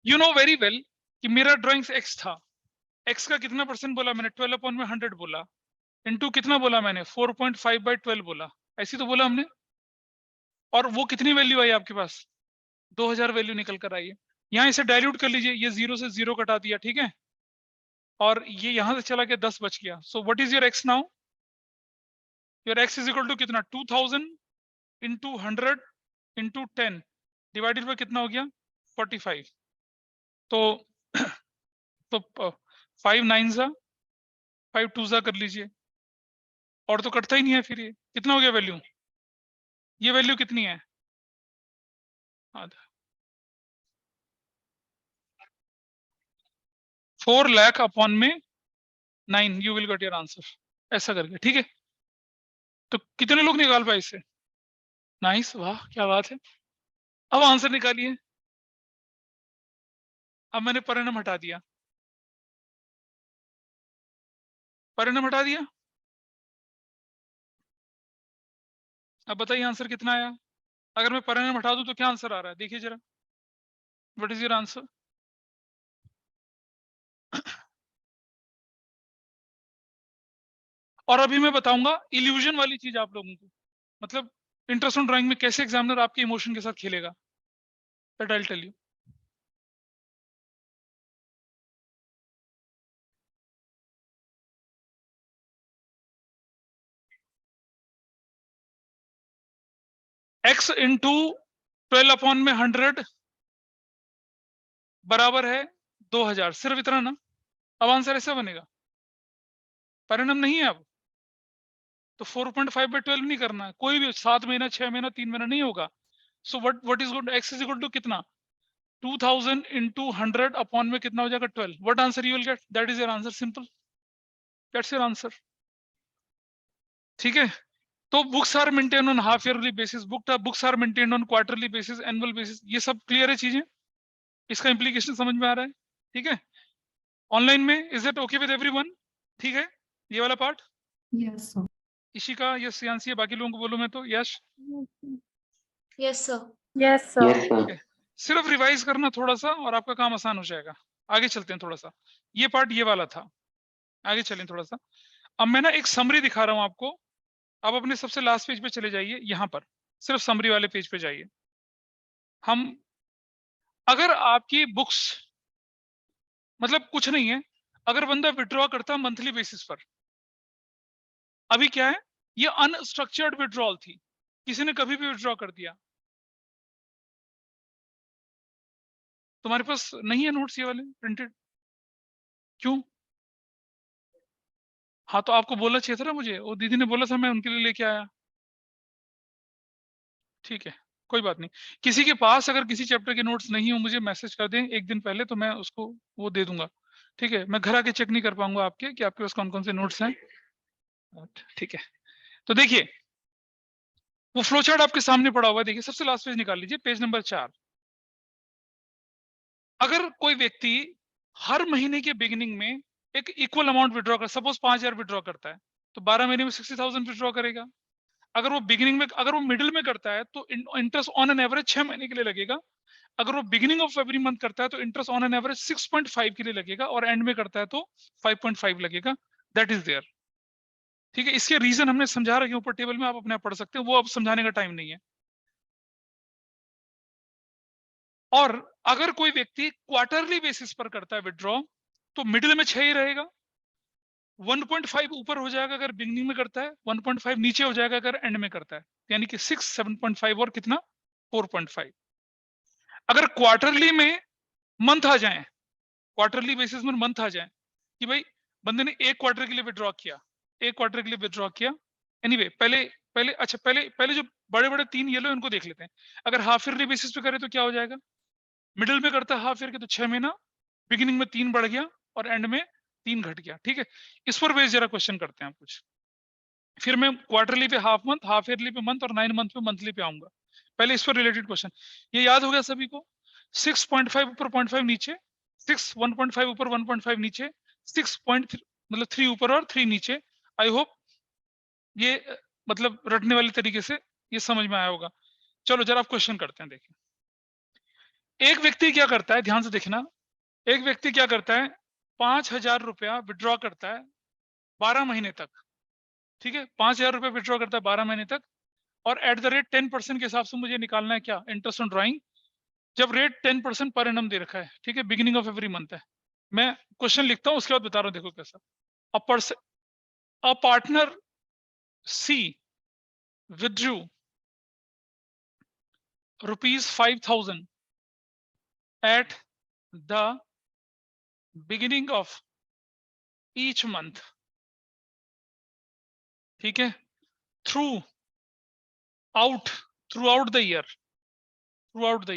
You know very well कि मेरा ड्राइंग्स एक्स था। एक्स का कितना परसेंट बोला मैंने? 12/100 बोला, इनटू कितना बोला मैंने? 4.5/12 बोला, ऐसी तो बोला हमने। और वो कितनी वैल्यू आई आपके पास? 2000 वैल्यू निकल कर आई है। यहाँ इसे डाइल्यूट कर लीजिए, ये 0 से 0 कटा दिया, ठीक है, और ये यहां से चला गया, 10 बच गया। So what is your X now? Your X is equal to कितना? 2000 इंटू 100 इंटू 10 डिवाइडेड बाय कितना हो गया? 45। तो तो 5 9 सा 5 2 सा कर लीजिए, और तो कटता ही नहीं है। फिर ये कितना हो गया वैल्यू? ये वैल्यू कितनी है? आधा 4 लाख अपॉन में 9, you will get your answer, ऐसा करके, ठीक है। तो कितने लोग निकाल पाए इससे? नाइस, वाह क्या बात है। अब आंसर निकालिए। अब मैंने परिणाम हटा दिया, परिणाम हटा दिया। अब बताइए आंसर कितना आया? अगर मैं परिणाम हटा दूं तो क्या आंसर आ रहा है? देखिए जरा, व्हाट इज योर आंसर? और अभी मैं बताऊंगा इल्यूजन वाली चीज आप लोगों को, मतलब इंटरेस्ट ऑन ड्राइंग में कैसे एग्जामिनर आपके इमोशन के साथ खेलेगा, that I will tell you. x into 12/100 बराबर है 2000, सिर्फ इतना ना। अब आंसर ऐसा बनेगा, परिणाम नहीं है अब तो 4.5/12 नहीं करना है, कोई भी 7 महीना 6 महीना 3 महीना नहीं होगा। So what is good? x is equal to कितना? 2000 इंटू 100 अपॉन में कितना हो जाएगा? 12। What answer you will get? That is your answer, simple, that's your answer, ठीक है। तो books are maintain on half yearly basis, books are maintain on quarterly basis, annual basis, ये सब क्लियर है चीजें, इसका इंप्लीकेशन समझ में आ रहा है, ठीक है। ऑनलाइन में is it okay with everyone? ठीक है ये वाला part? Yes, sir. Ishika, yes, Yansi है, बाकी लोगों को बोलो मैं तो यश। Yes, sir. Yes, sir. ठीक है, सिर्फ रिवाइज करना थोड़ा सा और आपका काम आसान हो जाएगा। आगे चलते हैं थोड़ा सा, ये पार्ट ये वाला था, आगे चलें थोड़ा सा। अब मैं ना एक समरी दिखा रहा हूं आपको, आप अपने सबसे लास्ट पेज पे चले जाइए, यहाँ पर सिर्फ समरी वाले पेज पे जाइए। हम अगर आपकी बुक्स, मतलब कुछ नहीं है, अगर बंदा विड्रॉ करता मंथली बेसिस पर, अभी क्या है, ये अनस्ट्रक्चर्ड विड्रॉल थी, किसी ने कभी भी विड्रॉ कर दिया। तुम्हारे पास नहीं है नोट्स ये वाले प्रिंटेड? क्यों? हाँ तो आपको बोलना चाहिए था ना मुझे, वो दीदी ने बोला था, मैं उनके लिए लेके आया। ठीक है, कोई बात नहीं। किसी के पास अगर किसी चैप्टर के नोट्स नहीं हो, मुझे मैसेज कर दें एक दिन पहले, तो मैं उसको वो दे दूंगा, ठीक है। मैं घर आके चेक नहीं कर पाऊंगा आपके कि आपके पास कौन कौन से नोट्स हैं, ठीक है। तो देखिए वो फ्लो चार्ट आपके सामने पड़ा हुआ है, देखिए सबसे लास्ट पेज निकाल लीजिए, पेज नंबर 4। अगर कोई व्यक्ति हर महीने के बिगिनिंग में एक इक्वल अमाउंट विड्रॉ कर, सपोज 5000 विड्रॉ करता है, तो 12 महीने में 60,000 विड्रॉ करेगा। अगर वो बिगिनिंग में, अगर वो मिडिल में करता है तो इंटरेस्ट ऑन एन एवरेज 6 महीने के लिए लगेगा। अगर वो बिगिनिंग ऑफ एवरी मंथ करता है तो इंटरेस्ट ऑन एन एवरेज 6.5 के लिए लगेगा, और एंड में करता है तो 5.5 लगेगा। That is there. ठीक है, इसके रीजन हमने समझा रखे ऊपर टेबल में, आप अपने आप पढ़ सकते हैं, वो अब समझाने का टाइम नहीं है। और अगर कोई व्यक्ति क्वार्टरली बेसिस पर करता है विड्रॉ, तो मिडिल में 6 ही रहेगा। 1.5 ऊपर हो जाएगा अगर बिगिनिंग में करता है, 1.5 नीचे हो जाएगा अगर एंड में करता है, यानी कि 6, 7.5 और कितना 4.5। अगर क्वार्टरली में मंथ आ जाए, क्वार्टरली बेसिस में मंथ आ जाए कि भाई बंदे ने एक क्वार्टर के लिए विड्रॉ किया, एक क्वार्टर के लिए विड्रॉ किया। एनीवे पहले पहले अच्छा पहले पहले जो बड़े बड़े 3 येलो उनको देख लेते हैं। अगर हाफ ईयरली बेसिस पे करे तो क्या हो जाएगा, मिडिल में करता है हाफ ईयर के तो 6 महीना, बिगिनिंग में 3 बढ़ गया और एंड में 3 घट गया। ठीक है, इस पर बेस जरा क्वेश्चन करते हैं कुछ। फिर मैं क्वार्टरली पे हाफ मंथ, हाफ ईयरली पे मंथ और 9 मंथ पे मंथली पे आऊंगा। पहले इस पर रिलेटेड क्वेश्चन ये याद हो गया सभी को। 6.5 ऊपर 0.5 नीचे, 6 1.5 ऊपर 1.5 नीचे, 6 मतलब 3 ऊपर और 3 नीचे। आई होप ये मतलब रटने वाले तरीके से ये समझ में आया होगा। चलो जरा आप क्वेश्चन करते हैं। देखिए एक व्यक्ति क्या करता है, ध्यान से देखना। एक व्यक्ति क्या करता है, 5,000 रुपया विड्रॉ करता है 12 महीने तक। ठीक है, 5,000 रुपया विड्रॉ करता है 12 महीने तक, और एट द रेट 10% के हिसाब से मुझे निकालना है क्या, इंटरेस्ट ऑन ड्राइंग। जब रेट 10% पर एनम दे रखा है, ठीक है, बिगिनिंग ऑफ एवरी मंथ है। मैं क्वेश्चन लिखता हूं, उसके बाद बता रहा हूं, देखो कैसा। A partner C withdrew ₹5,000 at the beginning of each month, ठीक है, throughout the year, throughout the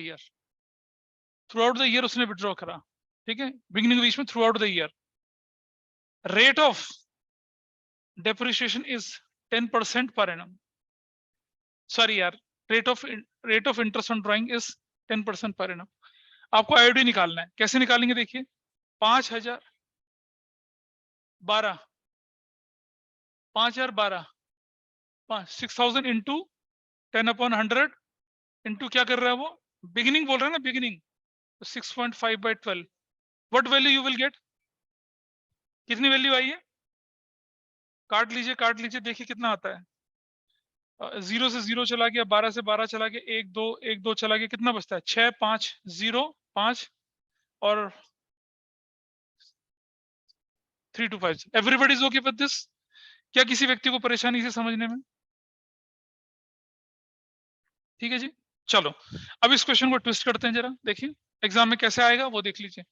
year उसने विड्रॉ करा। ठीक है, बिगिनिंग बीच में, throughout the year. Rate of depreciation is 10% per annum. Sorry यार, rate of interest on drawing is 10% per annum. आपको आईडी निकालना है, कैसे निकालेंगे देखिए। 5,000 12, 5,012, 6,000 इंटू 10/100 इंटू क्या कर रहा है वो, बिगिनिंग बोल रहा है ना, beginning, 6.5/12। What value you will gate, कितनी वैल्यू आई है, काट लीजिए देखिए कितना आता है। 0 से 0 चला गया, 12 से 12 चला गया, 1 2 1 2 चला गया, कितना बचता है, 6 5 0 5 और 3 2 5। Everybody is okay with this? क्या किसी व्यक्ति को परेशानी से समझने में? ठीक है जी, चलो अब इस क्वेश्चन को ट्विस्ट करते हैं जरा, देखिए एग्जाम में कैसे आएगा वो देख लीजिए।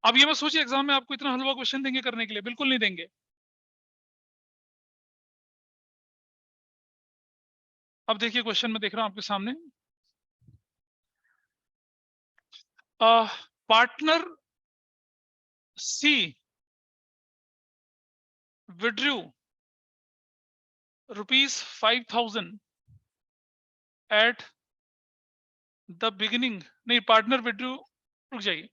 अब ये मत सोचिए एग्जाम में आपको इतना हलवा क्वेश्चन देंगे करने के लिए, बिल्कुल नहीं देंगे। अब देखिए क्वेश्चन में देख रहा हूं आपके सामने, partner C withdrew ₹5,000 at the beginning, नहीं पार्टनर विड्रू, रुक जाइए,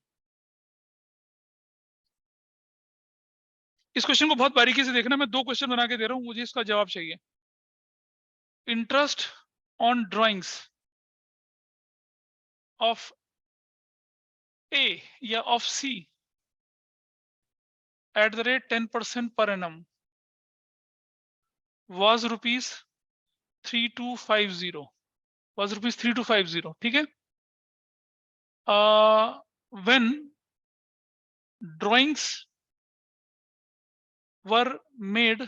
इस क्वेश्चन को बहुत बारीकी से देखना। मैं 2 क्वेश्चन बना के दे रहा हूं, मुझे इसका जवाब चाहिए। Interest on drawings of A या of C at the rate 10% per annum was rupees 3250, was rupees 3250। ठीक है, when drawings were made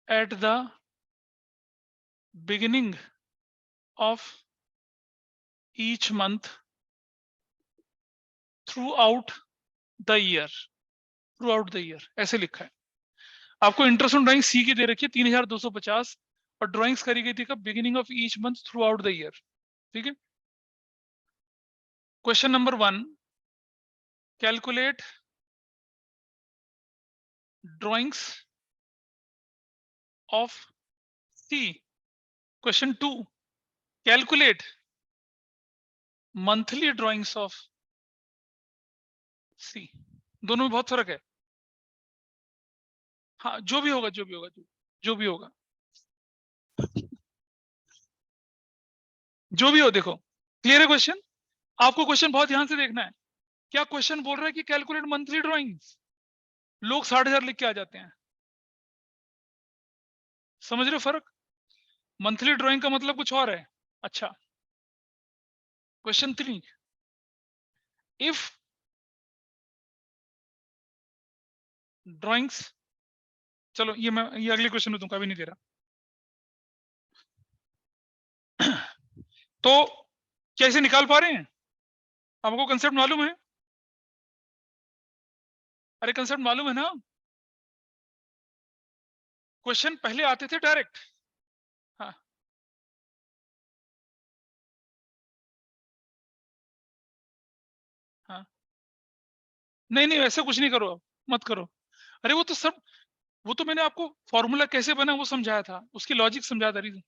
at the beginning of each month throughout the year, ऐसे लिखा है। आपको इंटरेस्ट ऑन ड्राइंग सी की दे रखी है 3,250, और ड्राइंग्स करी गई थी कब, beginning of each month throughout the year. ठीक है, question number 1, calculate drawings of C. Question 2, calculate monthly drawings of C. दोनों में बहुत फर्क है। हाँ, जो भी होगा जो भी होगा। जो भी हो देखो, क्लियर है क्वेश्चन? आपको क्वेश्चन बहुत ध्यान से देखना है। क्या क्वेश्चन बोल रहा है कि कैलकुलेट मंथली ड्राइंग्स, लोग 60,000 लिख के आ जाते हैं। समझ रहे हो फर्क? मंथली ड्राइंग का मतलब कुछ और है। अच्छा, क्वेश्चन 3, इफ ड्राइंग्स, चलो ये अगले क्वेश्चन में दूंगा, अभी नहीं दे रहा। तो कैसे निकाल पा रहे हैं? आपको कंसेप्ट मालूम है? अरे कंसेप्ट मालूम है ना? क्वेश्चन पहले आते थे डायरेक्ट। हाँ, हाँ, नहीं नहीं ऐसा कुछ नहीं करो, मत करो। अरे वो तो सब, वो तो मैंने आपको फॉर्मूला कैसे बना वो समझाया था, उसकी लॉजिक समझाया था। रीजन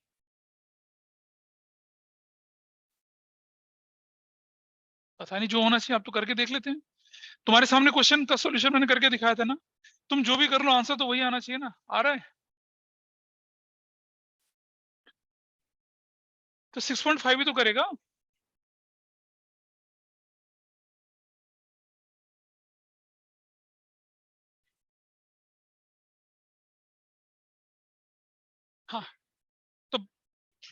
पता नहीं, जो होना चाहिए आप तो करके देख लेते हैं। तुम्हारे सामने क्वेश्चन का सॉल्यूशन मैंने करके दिखाया था ना। तुम जो भी कर लो आंसर तो वही आना चाहिए ना। आ रहा है? तो 6.5 ही तो करेगा। हाँ, तो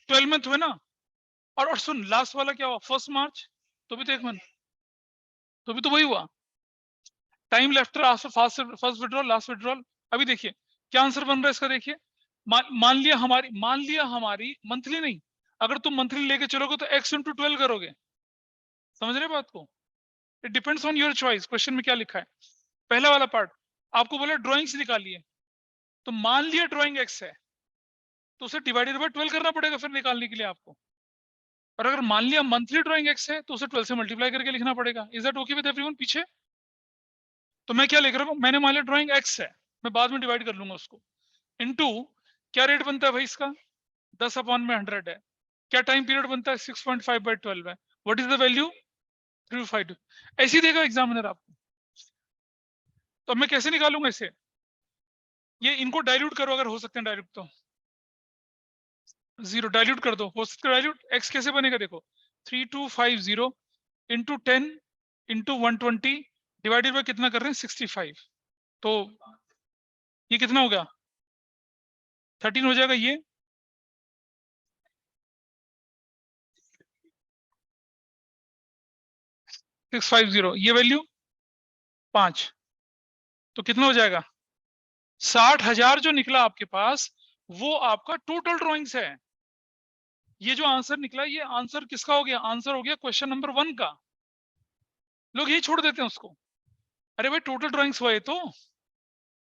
12 मंथ हुए ना। और सुन, लास्ट वाला क्या हुआ? 1 मार्च, तो भी तो 1 मंथ, तो भी तो वही हुआ। Time left first withdrawal, last withdrawal. अभी देखिए क्या आंसर बन रहा है इसका, देखिए। मान लिया हमारी मंथली नहीं, अगर तुम मंथली लेके चलोगे तो x × 12 करोगे। समझ रहे बात को? It depends on your choice. Question में क्या लिखा है? पहला वाला पार्ट आपको बोला ड्राइंग्स निकालिए, तो मान लिया ड्राइंग x है, तो उसे डिवाइडेड बाय 12 करना पड़ेगा फिर निकालने के लिए आपको। और अगर मान लिया मंथली ड्राइंग x है, तो उसे 12 से मल्टीप्लाई करके लिखना पड़ेगा। Is that okay with everyone? पीछे तो मैं क्या लिख रहा हूँ, मैंने मान लिया ड्राइंग x है, मैं बाद में डिवाइड कर लूंगा उसको इनटू, क्या रेट बनता है भाई इसका? 10/100 है। क्या टाइम पीरियड बनता है? 6.5/12 है। What is the value? 352। ऐसे ही देगा एग्जामिनर आपको। तो अब मैं कैसे निकालूंगा इसे? ये इनको डाइल्यूट करो, अगर हो सकते हैं डाइल्यूट तो। 0 डाइल्यूट कर दो, हो सकता है डाइल्यूट। एक्स कैसे बनेगा देखो, 3250 इंटू 10 इंटू 120 डिवाइडेड बाय कितना कर रहे हैं? 65। तो ये कितना हो गया? 13 हो जाएगा ये। 650, ये वैल्यू 5, तो कितना हो जाएगा? 60,000 जो निकला आपके पास, वो आपका टोटल ड्रॉइंग्स है। ये जो आंसर निकला, ये आंसर किसका हो गया? आंसर हो गया क्वेश्चन नंबर 1 का। लोग यही छोड़ देते हैं उसको। अरे भाई टोटल ड्रॉइंग्स हुआ, ये तो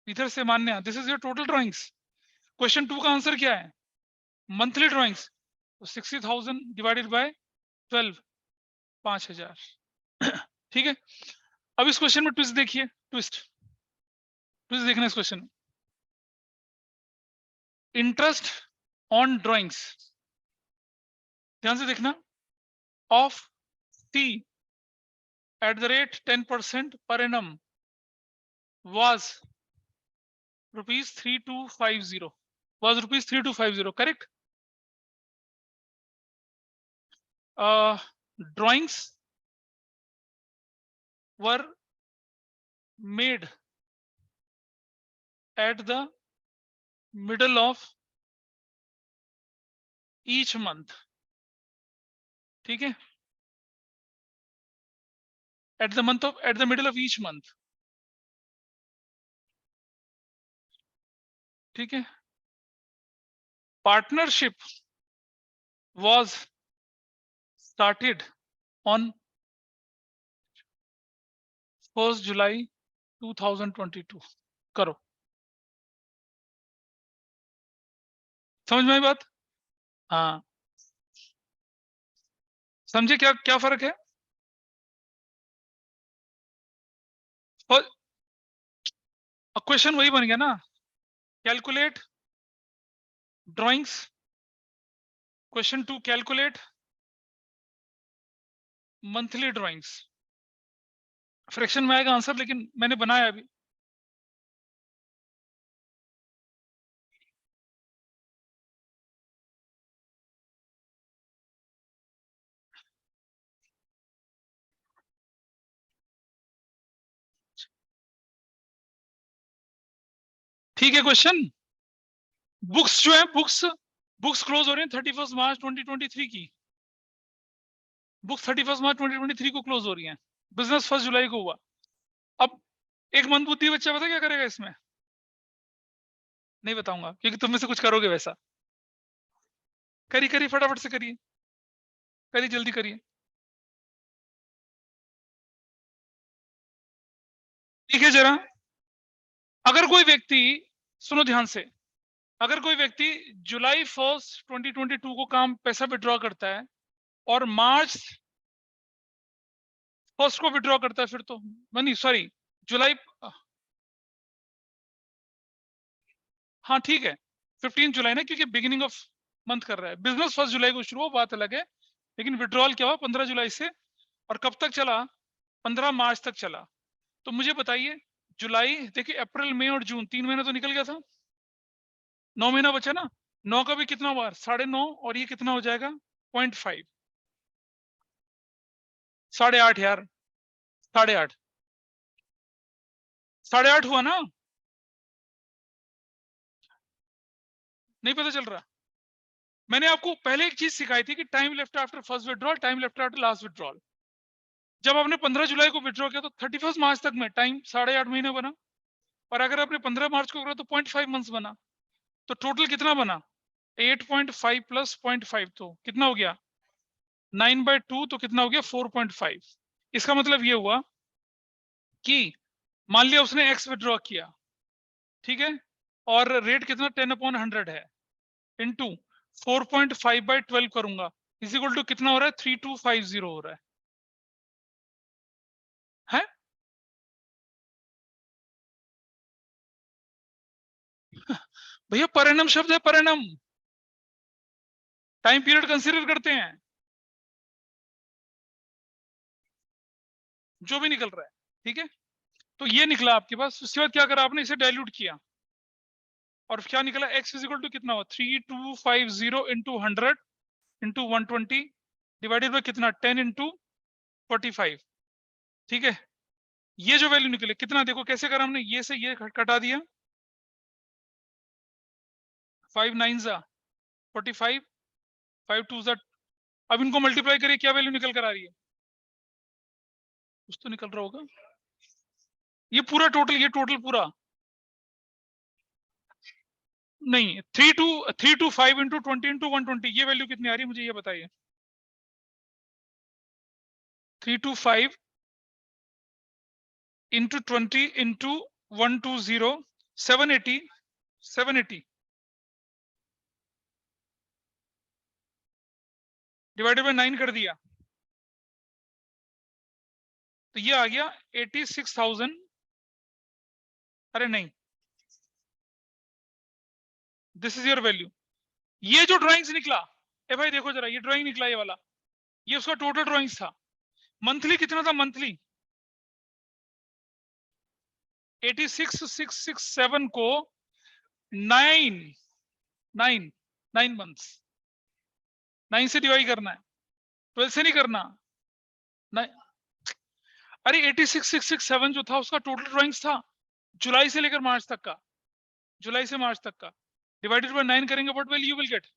इधर से मान्य, this is your total drawings. Question 2 का आंसर क्या है? मंथली ड्रॉइंग्स, तो 60,000 डिवाइडेड बाय 12, 5,000। ठीक है। अब इस क्वेश्चन में ट्विस्ट देखिए, ट्विस्ट ट्विस्ट देखना इस क्वेश्चन में। इंटरेस्ट ऑन ड्रॉइंग्स, ध्यान से देखना, of T eight the rate 10% per annum was rupees 3250, was rupees 3250, correct? Drawings were made at the middle of each month, ठीक है? at the middle of each month, ठीक है? Partnership was started on 1st July 2022। करो, समझ में आई बात? हाँ, समझे क्या क्या फर्क है? और क्वेश्चन वही बन गया ना, calculate drawings. Question 2, calculate monthly drawings. Fraction में आएगा आंसर, लेकिन मैंने बनाया अभी। ठीक है क्वेश्चन। बुक्स जो है बुक्स क्लोज हो रहे हैं 31 मार्च 2023 की। बुक्स 31 मार्च 2023 को क्लोज हो रही हैं। बिजनेस 1 जुलाई को हुआ। अब एक मंदबुद्धि बच्चा पता क्या करेगा इसमें? नहीं बताऊंगा क्योंकि तुम में से कुछ करोगे वैसा। करिए फटाफट से करिए, जल्दी करिए। ठीक है जरा, अगर कोई व्यक्ति, सुनो ध्यान से, अगर कोई व्यक्ति जुलाई 1 2022 को काम पैसा विड्रॉ करता है और मार्च 1 को विड्रॉ करता है, फिर तो नहीं सॉरी जुलाई, हाँ ठीक है 15 जुलाई ना, क्योंकि बिगिनिंग ऑफ मंथ कर रहा है। बिजनेस 1 जुलाई को शुरू हुआ, बात अलग है, लेकिन विड्रॉल क्या हुआ 15 जुलाई से, और कब तक चला? 15 मार्च तक चला। तो मुझे बताइए, जुलाई देखिए, अप्रैल मई और जून 3 महीना तो निकल गया था, 9 महीना बचा ना। 9 का भी कितना हुआ? 9.5, और ये कितना हो जाएगा? 0.5, 8.5 यार, 8.5, 8.5 हुआ ना? नहीं पता चल रहा? मैंने आपको पहले एक चीज सिखाई थी कि time left after first withdrawal, time left after last withdrawal. जब आपने 15 जुलाई को विड्रॉ किया तो 31 मार्च तक में टाइम 8.5 महीने बना, और अगर आपने 15 मार्च को करा तो 0.5 मंथ्स बना। तो टोटल कितना बना? 8.5 प्लस 0.5 तो कितना हो गया? 9/2, तो कितना हो गया? 4.5। इसका मतलब ये हुआ कि मान लिया उसने x विड्रॉ किया, ठीक है, और रेट कितना 10/100 है, इंटू 4.5/12 करूंगा, इज इक्वल टू कितना हो रहा है? 3250 हो रहा है? भैया परिणाम शब्द है, परिणाम, टाइम पीरियड कंसीडर करते हैं, जो भी निकल रहा है, ठीक है। तो ये निकला आपके पास, उसके बाद क्या करा आपने? इसे डाइल्यूट किया, और क्या निकला? x इज इक्वल टू कितना हुआ? 3250 इंटू 100 इंटू 120 डिवाइडेड बाई कितना? 10 इंटू 45, ठीक है। ये जो वैल्यू निकले कितना, देखो कैसे करा हमने, ये से ये कटा दिया, 5 9 45, 5 2 अब इनको मल्टीप्लाई करिए, क्या वैल्यू निकल कर आ रही है? कुछ तो निकल रहा होगा। ये पूरा टोटल, ये टोटल पूरा नहीं, 325 इंटू 20 इंटू 120, ये वैल्यू कितनी आ रही है मुझे ये बताइए? 325 इंटू 20 इंटू 120, 780 डिवाइडेड बाय 9 कर दिया, तो ये आ गया 86,000। अरे नहीं, दिस इज योर वैल्यू। ये जो ड्राइंग्स निकला, ए भाई देखो जरा, ये ड्राइंग निकला, ये वाला, ये उसका टोटल ड्राइंग्स था। मंथली कितना था? मंथली 86,667 को 9 मंथ्स, 9 से डिवाइड करना है, 12 से नहीं करना। अरे 86,667 जो था उसका टोटल ड्राइंग्स था, जुलाई से लेकर मार्च तक का, जुलाई से मार्च तक का, डिवाइडेड बाय 9 करेंगे, व्हाट वैल्यू विल गेट?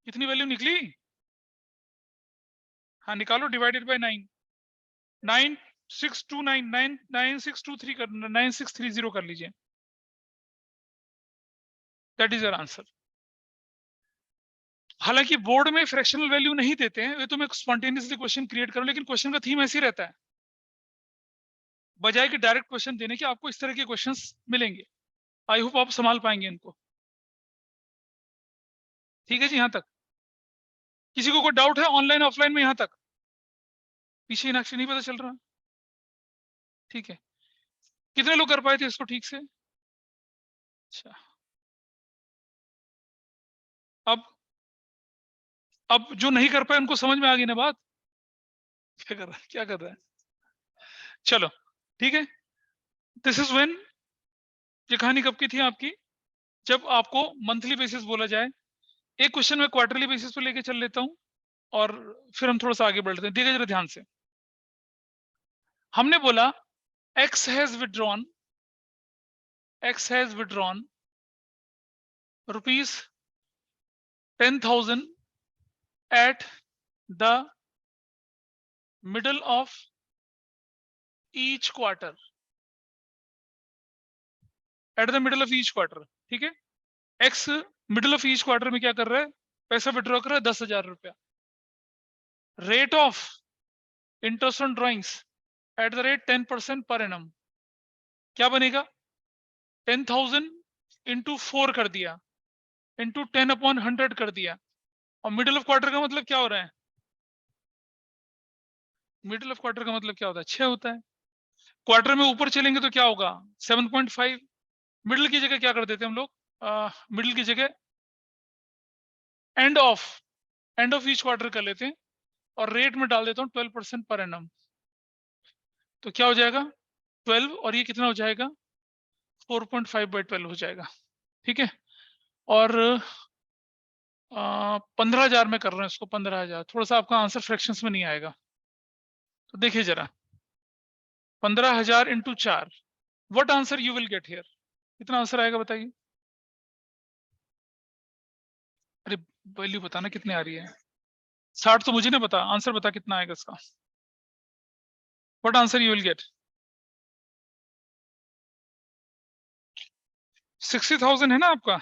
कितनी वैल्यू निकली? हाँ निकालो, डिवाइडेड बाय 9, 9629, 9623 कर, 9630 कर लीजिए, दैट इज योर आंसर। हालांकि बोर्ड में फ्रैक्शनल वैल्यू नहीं देते हैं, वे तो मैं स्पॉन्टेनियसली क्वेश्चन क्रिएट करूं, लेकिन क्वेश्चन का थीम ऐसे ही रहता है, बजाय कि डायरेक्ट क्वेश्चन देने के आपको इस तरह के क्वेश्चंस मिलेंगे। आई होप आप संभाल पाएंगे इनको। ठीक है जी, यहां तक किसी को कोई डाउट है ऑनलाइन ऑफलाइन में? यहां तक पीछे इनाक्षी नहीं पता चल रहा? ठीक है, कितने लोग कर पाए थे इसको ठीक से? अच्छा, अब जो नहीं कर पाए उनको समझ में आ गई ना बात? क्या कर रहा है, क्या कर रहा है? चलो ठीक है, दिस इज व्हेन, ये कहानी कब की थी आपकी? जब आपको मंथली बेसिस बोला जाए। एक क्वेश्चन मैं क्वार्टरली बेसिस पे लेके चल लेता हूं, और फिर हम थोड़ा सा आगे बढ़ते हैं। देखिए जरा ध्यान से, हमने बोला x has withdrawn X has withdrawn rupees 10,000 at the middle of each quarter. At the middle of each quarter, ठीक है? X middle of each quarter में क्या कर रहा है? पैसा विड्रॉ कर रहा है 10,000 रुपया. Rate of interest on drawings at the rate 10% per annum. क्या बनेगा? 10,000 into 4 कर दिया, into 10/100 कर दिया. और मिडिल ऑफ क्वार्टर का मतलब क्या हो रहा है? मिडिल ऑफ क्वार्टर का मतलब क्या होता है? 6 होता है. क्वार्टर में ऊपर चलेंगे तो क्या होगा? 7.5. मिडिल की जगह क्या कर देते हैं हम लोग? मिडिल की जगह एंड ऑफ ईच क्वार्टर कर लेते हैं और रेट में डाल देता हूँ 12% पर एनम. तो क्या हो जाएगा? 12 और ये कितना हो जाएगा? 4.5/12 हो जाएगा. ठीक है. और 15,000 में कर रहे हैं इसको. 15,000 थोड़ा सा आपका आंसर फ्रैक्शंस में नहीं आएगा. तो देखिए जरा, 15,000 into 4, what answer you will get here? कितना आंसर आएगा बताइए? अरे वैल्यू बताना कितनी आ रही है. 60 तो मुझे नहीं पता. आंसर बता कितना आएगा इसका. What answer you will gate? 60,000 है ना आपका?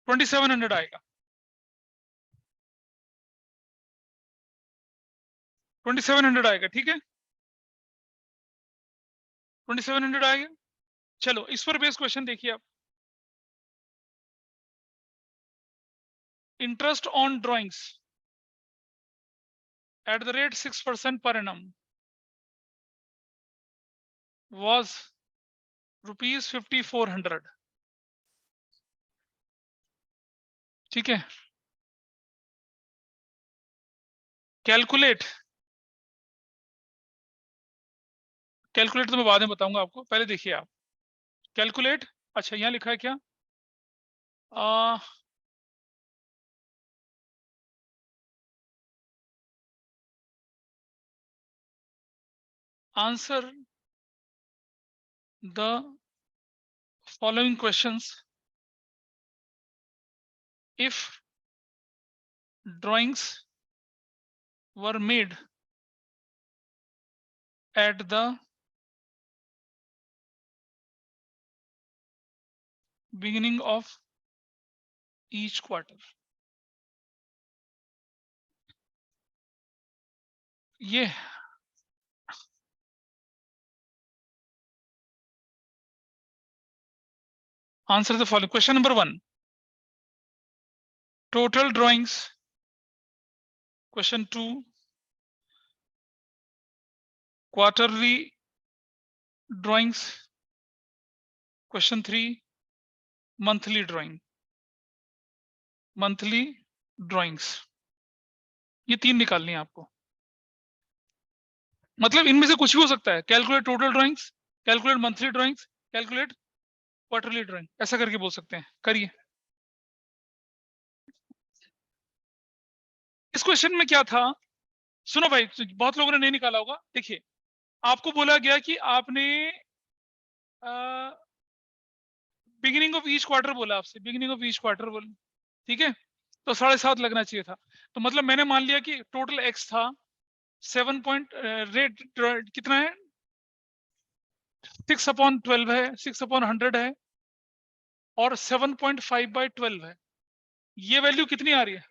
$2,700 आएगा. 2,700 आएगा. ठीक है, 2,700 आएगा. चलो इस पर बेस क्वेश्चन देखिए आप. Interest on drawings at the rate 6% per annum was rupees 5,400. ठीक है. कैलकुलेट तो मैं बाद में बताऊंगा आपको. पहले देखिए आप कैलकुलेट. अच्छा यहाँ लिखा है क्या? Answer the following questions if drawings were made at the beginning of each quarter. ये answer the following. Question number 1, total drawings. Question 2, quarterly drawings. Question 3, monthly drawings. ये 3 निकालनी है आपको. मतलब इनमें से कुछ भी हो सकता है. Calculate total drawings, calculate monthly drawings, calculate quarterly drawing, ऐसा करके बोल सकते हैं. करिए. इस क्वेश्चन में क्या था? सुनो भाई, बहुत लोगों ने नहीं निकाला होगा. देखिए आपको बोला गया कि आपने बिगिनिंग ऑफ ईच क्वार्टर बोला. आपसे बिगिनिंग ऑफ ईच क्वार्टर बोला. ठीक है, तो 7.5 लगना चाहिए था. तो मतलब मैंने मान लिया कि टोटल एक्स था 7 पॉइंट रेट कितना है? 6/12 है, 6/100 है और 7.5/12 है. ये वैल्यू कितनी आ रही है?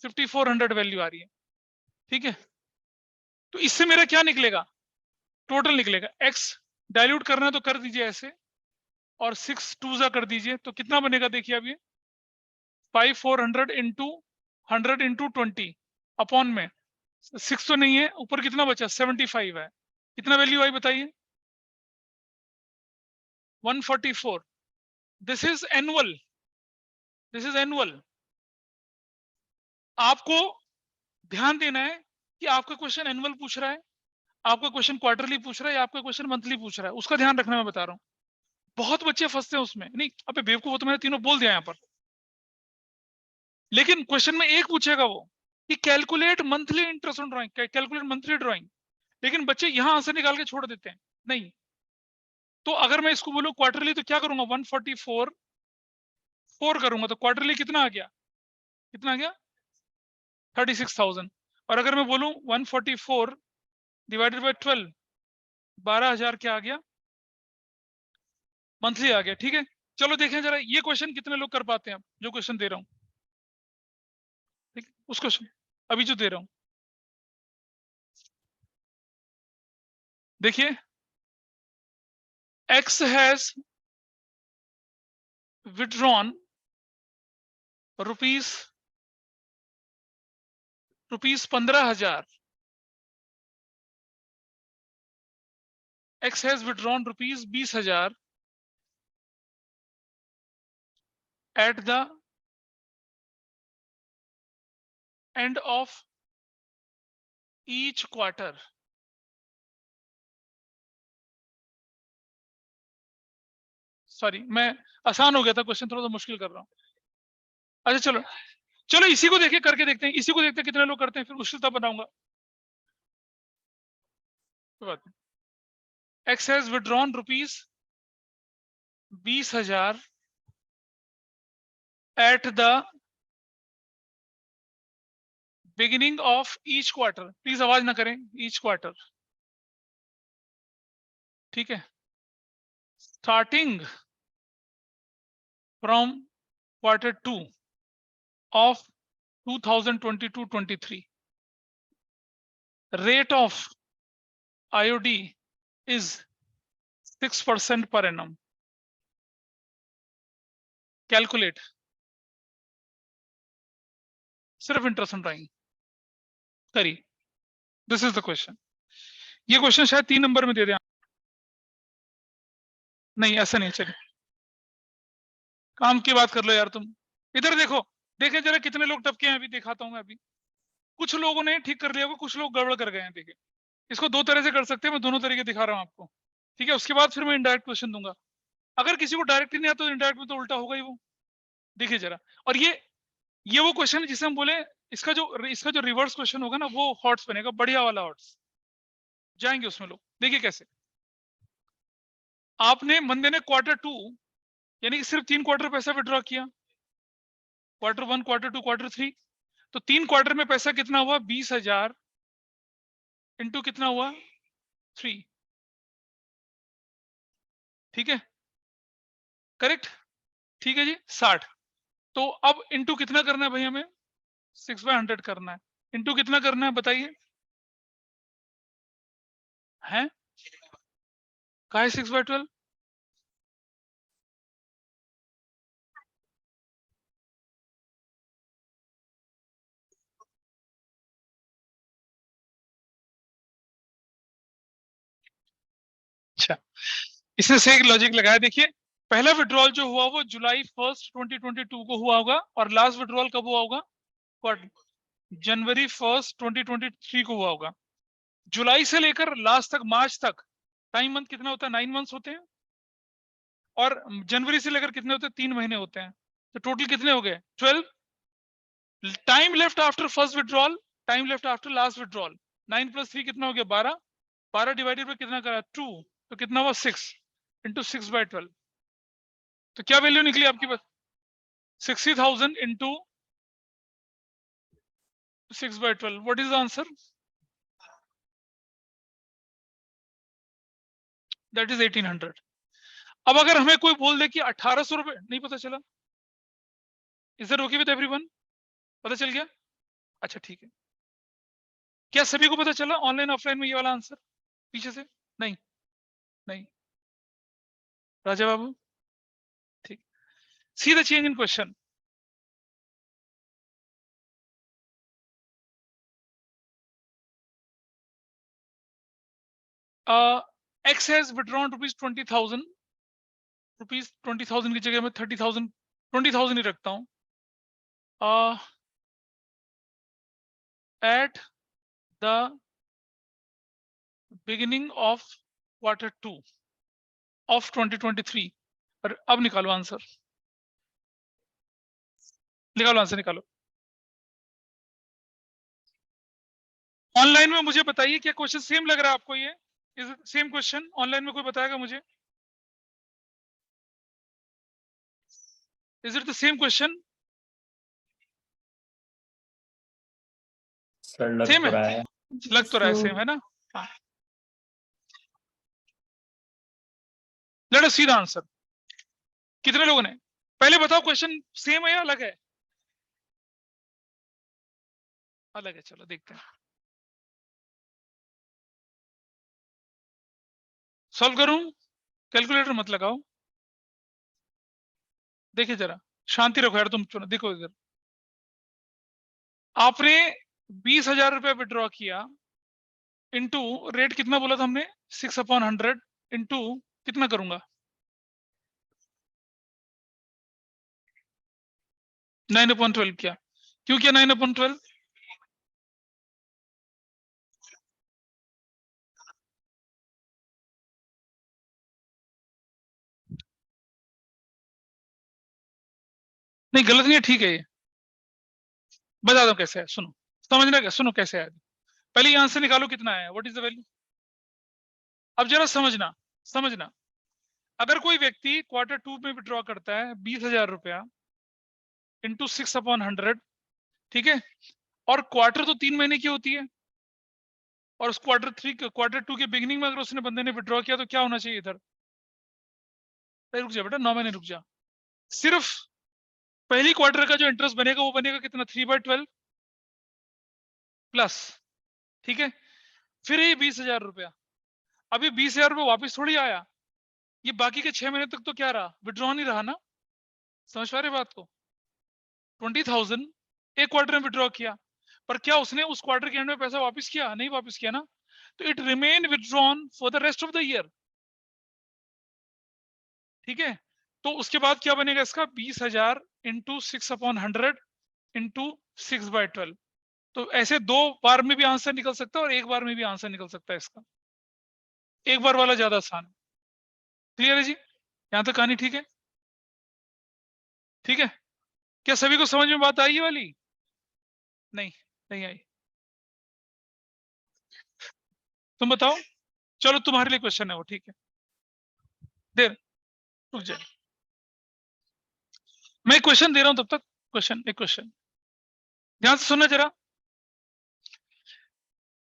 5,400 वैल्यू आ रही है. ठीक है, तो इससे मेरा क्या निकलेगा? टोटल निकलेगा. एक्स डाइल्यूट करना है तो कर दीजिए ऐसे और 6 2 कर दीजिए. तो कितना बनेगा देखिए अब ये 5,400 इंटू 100 इंटू 20 अपॉन में 6 तो नहीं है, ऊपर कितना बचा? 75 है. कितना वैल्यू आई बताइए? 144. This is annual. आपको ध्यान देना है कि आपका क्वेश्चन एनुअल पूछ रहा है, आपका क्वेश्चन क्वार्टरली पूछ रहा है, आपका क्वेश्चन मंथली पूछ रहा है. उसका ध्यान रखना. मैं बता रहा हूं बहुत बच्चे फंसते हैं उसमें. नहीं अबे बेवकूफ, वो तो मैंने तीनों बोल दिया यहाँ पर. लेकिन क्वेश्चन में एक पूछेगा वो कि calculate monthly interest on drawing, calculate monthly drawing. लेकिन बच्चे यहाँ आंसर निकाल के छोड़ देते हैं, नहीं। तो अगर मैं इसको बोलूं क्वार्टरली तो क्या करूंगा, 144 4 करूंगा तो क्वार्टरली कितना आ गया, कितना आ गया 36,000। और अगर मैं बोलूं 144 डिवाइडेड बाय 12, 12,000 क्या आ गया, मंथली आ गया। ठीक है, चलो देखें जरा ये क्वेश्चन कितने लोग कर पाते हैं, जो क्वेश्चन दे रहा हूं, ठीक, उस क्वेश्चन अभी जो दे रहा हूं, देखिए X has withdrawn rupees 15,000। X has withdrawn rupees 20,000 at the end of each quarter। Sorry, मैं आसान हो गया था क्वेश्चन, थोड़ा सा मुश्किल कर रहा हूं। अच्छा चलो चलो इसी को देखिए, करके देखते हैं, इसी को देखते हैं कितने लोग करते हैं, फिर मुश्किल तब बनाऊंगा, कोई बात नहीं। X has withdrawn rupees 20,000 at the beginning of each quarter। Please आवाज ना करें, each quarter, ठीक है, starting from Q2 of 2022-23, rate of IOD is 6% per annum। Calculate, सिर्फ इंटरेस्ट ऑन ड्राइंग करिए। This is the question. ये question शायद 3 number में दे दें, नहीं ऐसा नहीं, चलिए काम की बात कर लो यार तुम। इधर देखो, देखें जरा कितने लोग टपके हैं, अभी दिखाता हूं मैं। अभी कुछ लोगों ने ठीक कर लिया होगा, कुछ लोग गड़बड़ कर गए हैं। देखिए इसको 2 तरह से कर सकते हैं, मैं दोनों तरीके दिखा रहा हूं आपको, ठीक है। उसके बाद फिर मैं इनडायरेक्ट क्वेश्चन दूंगा। अगर किसी को डायरेक्ट ही नहीं आता तो इनडायरेक्ट में तो उल्टा होगा ही वो। देखिए जरा, और ये वो क्वेश्चन है जिसे हम बोले, इसका जो रिवर्स क्वेश्चन होगा ना, वो हॉट्स बनेगा, बढ़िया वाला हॉट्स जाएंगे उसमें लोग। देखिए कैसे, आपने बंदे ने Q2 यानी कि सिर्फ 3 क्वार्टर पैसा विड्रॉ किया, Q1, Q2, Q3, तो 3 क्वार्टर में पैसा कितना हुआ, 20,000 इंटू कितना हुआ 3, ठीक है, करेक्ट, ठीक है जी 60। तो अब इंटू कितना करना है भाई हमें, 6/100 करना है। इंटू कितना करना है बताइए, हैं कहा है 6/12, अच्छा इसने सही लॉजिक लगाया। देखिए पहला विड्रॉल जो हुआ वो जुलाई 1 2022 को हुआ होगा, और लास्ट विड्रॉल कब हुआ होगा, जनवरी 1 2023 को हुआ होगा। जुलाई से लेकर लास्ट तक, मार्च तक, टाइम मंथ कितना होता है, 9 मंथ्स होते हैं। और जनवरी से लेकर कितने होते हैं, 3 महीने होते हैं। तो टोटल कितने हो गए, 12। Time left after first withdrawal, time left after last withdrawal, 9 + 3 कितना हो गया, 12। 12 डिवाइडेड बाय कितना करा, 2, तो कितना हुआ 6 इंटू 6/12। तो क्या वैल्यू निकली आपकी पास, 60,000 into 6/12। What is the answer, that is 1800। अब अगर हमें कोई बोल दे कि 1800 रुपए, नहीं पता चला, is that okay with everyone, पता चल गया, अच्छा ठीक है। क्या सभी को पता चला ऑनलाइन ऑफलाइन में ये वाला आंसर पीछे से, नहीं नहीं, राजा बाबू ठीक। See the change in question, x has withdrawn ₹20,000, ₹20,000 की जगह मैं 30,000 20,000 ही रखता हूं, eight the beginning of Q2 of 2023। और अब निकालो आंसर, निकालो आंसर निकालो। ऑनलाइन में मुझे बताइए क्या क्वेश्चन सेम लग रहा है आपको? ये इज सेम क्वेश्चन? ऑनलाइन में कोई बताएगा मुझे? Is it the same question? Sir लग सेम तो रहा है, है। लग तो रहा है सेम है ना? हाँ, let us see the answer. कितने लोगों ने? पहले बताओ क्वेश्चन सेम है या अलग है? अलग है, चलो देखते हैं। सॉल्व करूं? कैलकुलेटर मत लगाओ, देखिए जरा शांति रखो यार, तुम चुनो, देखो इधर। आपने 20,000 रुपया विड्रॉ किया, इनटू रेट कितना बोला था हमने? 6/100 इनटू कितना करूंगा? 9/12 किया। क्यों किया 9/12? नहीं गलत नहीं है, ठीक है ये। बता दो कैसे है, सुनो, समझना क्या, सुनो कैसे है। पहले ये आंसर निकालो कितना है, व्हाट इज द वैल्यू। अब जरा समझना, समझना। अगर कोई व्यक्ति Q2 में विड्रॉ करता है 20,000 रुपया इंटू 6/100, ठीक है, और क्वार्टर तो 3 महीने की होती है, और उस Q2 के बिगिनिंग में अगर उसने बंदे ने विड्रॉ किया तो क्या होना चाहिए इधर? रुक जा बेटा, 9 महीने रुक जा। सिर्फ पहली क्वार्टर का जो इंटरेस्ट बनेगा वो बनेगा कितना? 3/12 प्लस, ठीक है। फिर ये 20,000 रुपया, अभी 20,000 रुपया वापिस थोड़ी आया, ये बाकी के 6 महीने तक तो क्या रहा? विड्रॉ नहीं रहा ना? समझ पा रहे बात को? 20,000 एक क्वार्टर में विड्रॉ किया, पर क्या उसने उस क्वार्टर के एंड में पैसा वापस किया? नहीं वापस किया ना, तो it remain withdrawn for the rest of the year, ठीक है। तो उसके बाद क्या बनेगा इसका? 20,000 इंटू 6/100 इंटू 6/12। तो ऐसे 2 बार में भी आंसर निकल सकता है और एक बार में भी आंसर निकल सकता है इसका। एक बार वाला ज्यादा आसान है। क्लियर है जी? यहां तक कहानी ठीक है? ठीक है, क्या सभी को समझ में बात आई है वाली? नहीं, नहीं आई। तुम बताओ, चलो तुम्हारे लिए क्वेश्चन है वो, ठीक है। देर, रुक जाए, मैं क्वेश्चन दे रहा हूं तब तक। क्वेश्चन, एक क्वेश्चन ध्यान से सुनना जरा।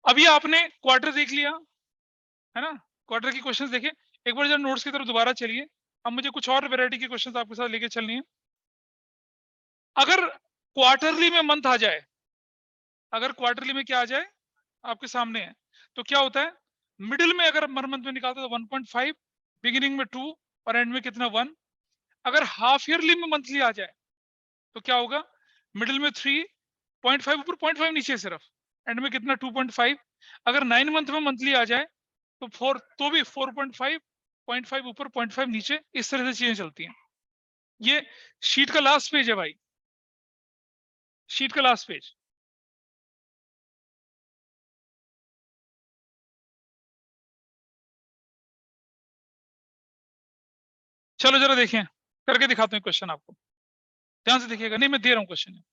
अभी आपने क्वार्टर देख लिया है ना, क्वार्टर की क्वेश्चंस देखे। एक बार जरा नोट्स की तरफ दोबारा चलिए। अब मुझे कुछ और वैरायटी के क्वेश्चंस आपके साथ लेके चलनी है। अगर क्वार्टरली में मंथ आ जाए, अगर क्वार्टरली में क्या आ जाए आपके सामने है, तो क्या होता है? मिडिल में अगर हर मंथ में निकालते तो 1.5, बिगिनिंग में 2 और एंड में कितना? 1। अगर हाफ ईयरली में मंथली आ जाए तो क्या होगा? मिडिल में 3, 0.5 ऊपर, 0.5 नीचे सिर्फ, एंड में कितना? 2.5। अगर 9 मंथ में मंथली आ जाए तो 4, तो भी 4.5, 0.5 ऊपर, 0.5 नीचे, इस तरह से चीजें चलती हैं। ये शीट का लास्ट पेज है भाई, शीट का लास्ट पेज। चलो जरा देखें, करके दिखाते हैं क्वेश्चन आपको, ध्यान से देखिएगा। नहीं मैं दे रहा हूं question.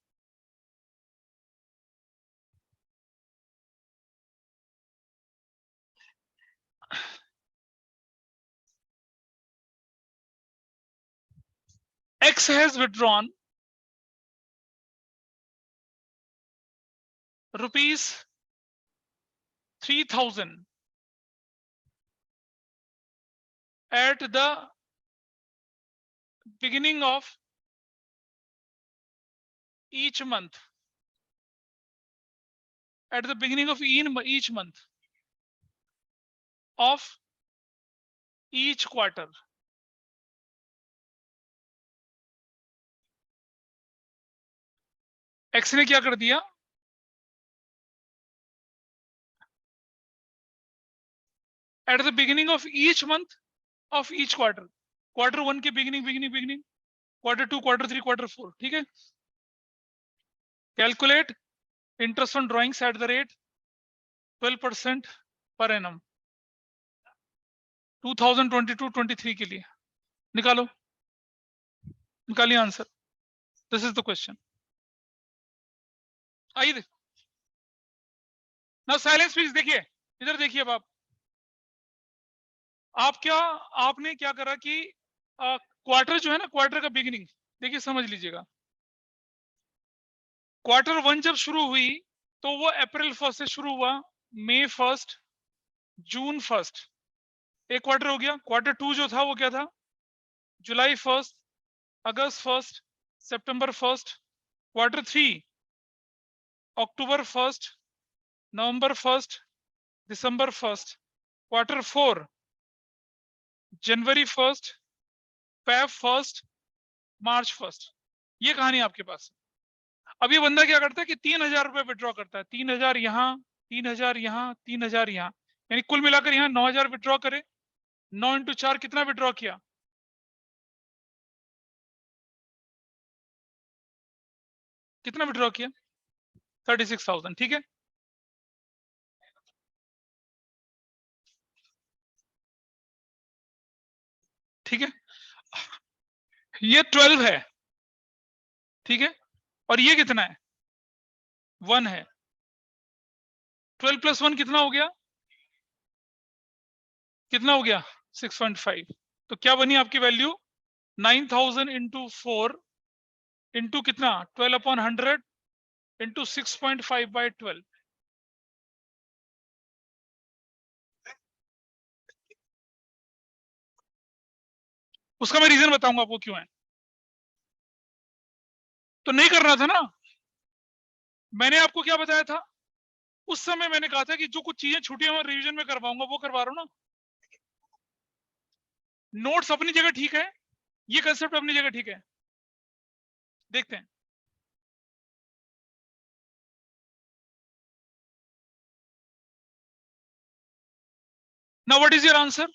X has withdrawn rupees 3,000 at the beginning of each month, at the beginning of each month of each quarter. X ने क्या कर दिया? At the beginning of each month of each quarter, quarter 1 के beginning, quarter 2, quarter 3, quarter 4, ठीक है। Calculate interest on drawings at the rate 12% per annum 2022-23 के लिए। निकालो, निकालिए answer. This is the question. आइए ना साइलेंस प्लीज, देखिए इधर देखिए। अब आपने क्या करा कि क्वार्टर जो है ना, क्वार्टर का बिगिनिंग देखिए, समझ लीजिएगा। क्वार्टर 1 जब शुरू हुई तो वो अप्रैल 1 से शुरू हुआ, मई 1, जून 1, एक क्वार्टर हो गया। क्वार्टर 2 जो था वो क्या था, जुलाई 1, अगस्त 1, सितंबर 1। क्वार्टर 3 अक्टूबर 1, नवंबर 1, दिसंबर 1। क्वार्टर 4 जनवरी 1, फेब 1, मार्च 1। ये कहानी आपके पास। अब ये बंदा क्या करता है कि 3,000 रुपए विड्रॉ करता है, 3,000 यहाँ, 3,000 यहाँ, 3,000 यहाँ, यानी कुल मिलाकर यहाँ 9,000 विड्रॉ करे। 9 इंटू 4 कितना विड्रॉ किया, कितना विड्रॉ किया, 36,000। ठीक है, ठीक है, ये 12 है, ठीक है, और ये कितना है, 1 है। 12 प्लस 1 कितना हो गया, कितना हो गया, 6.5। तो क्या बनी आपकी वैल्यू, 9,000 इंटू 4 इंटू कितना, 12/100 इंटू 6.5/12। उसका मैं रीजन बताऊंगा आपको क्यों है। तो नहीं करना था ना, मैंने आपको क्या बताया था उस समय, मैंने कहा था कि जो कुछ चीजें छुट्टियां मैं रिवीजन में करवाऊंगा वो करवा रहा हूं ना। नोट्स अपनी जगह ठीक है, ये कंसेप्ट अपनी जगह ठीक है, देखते हैं। Now what is your answer,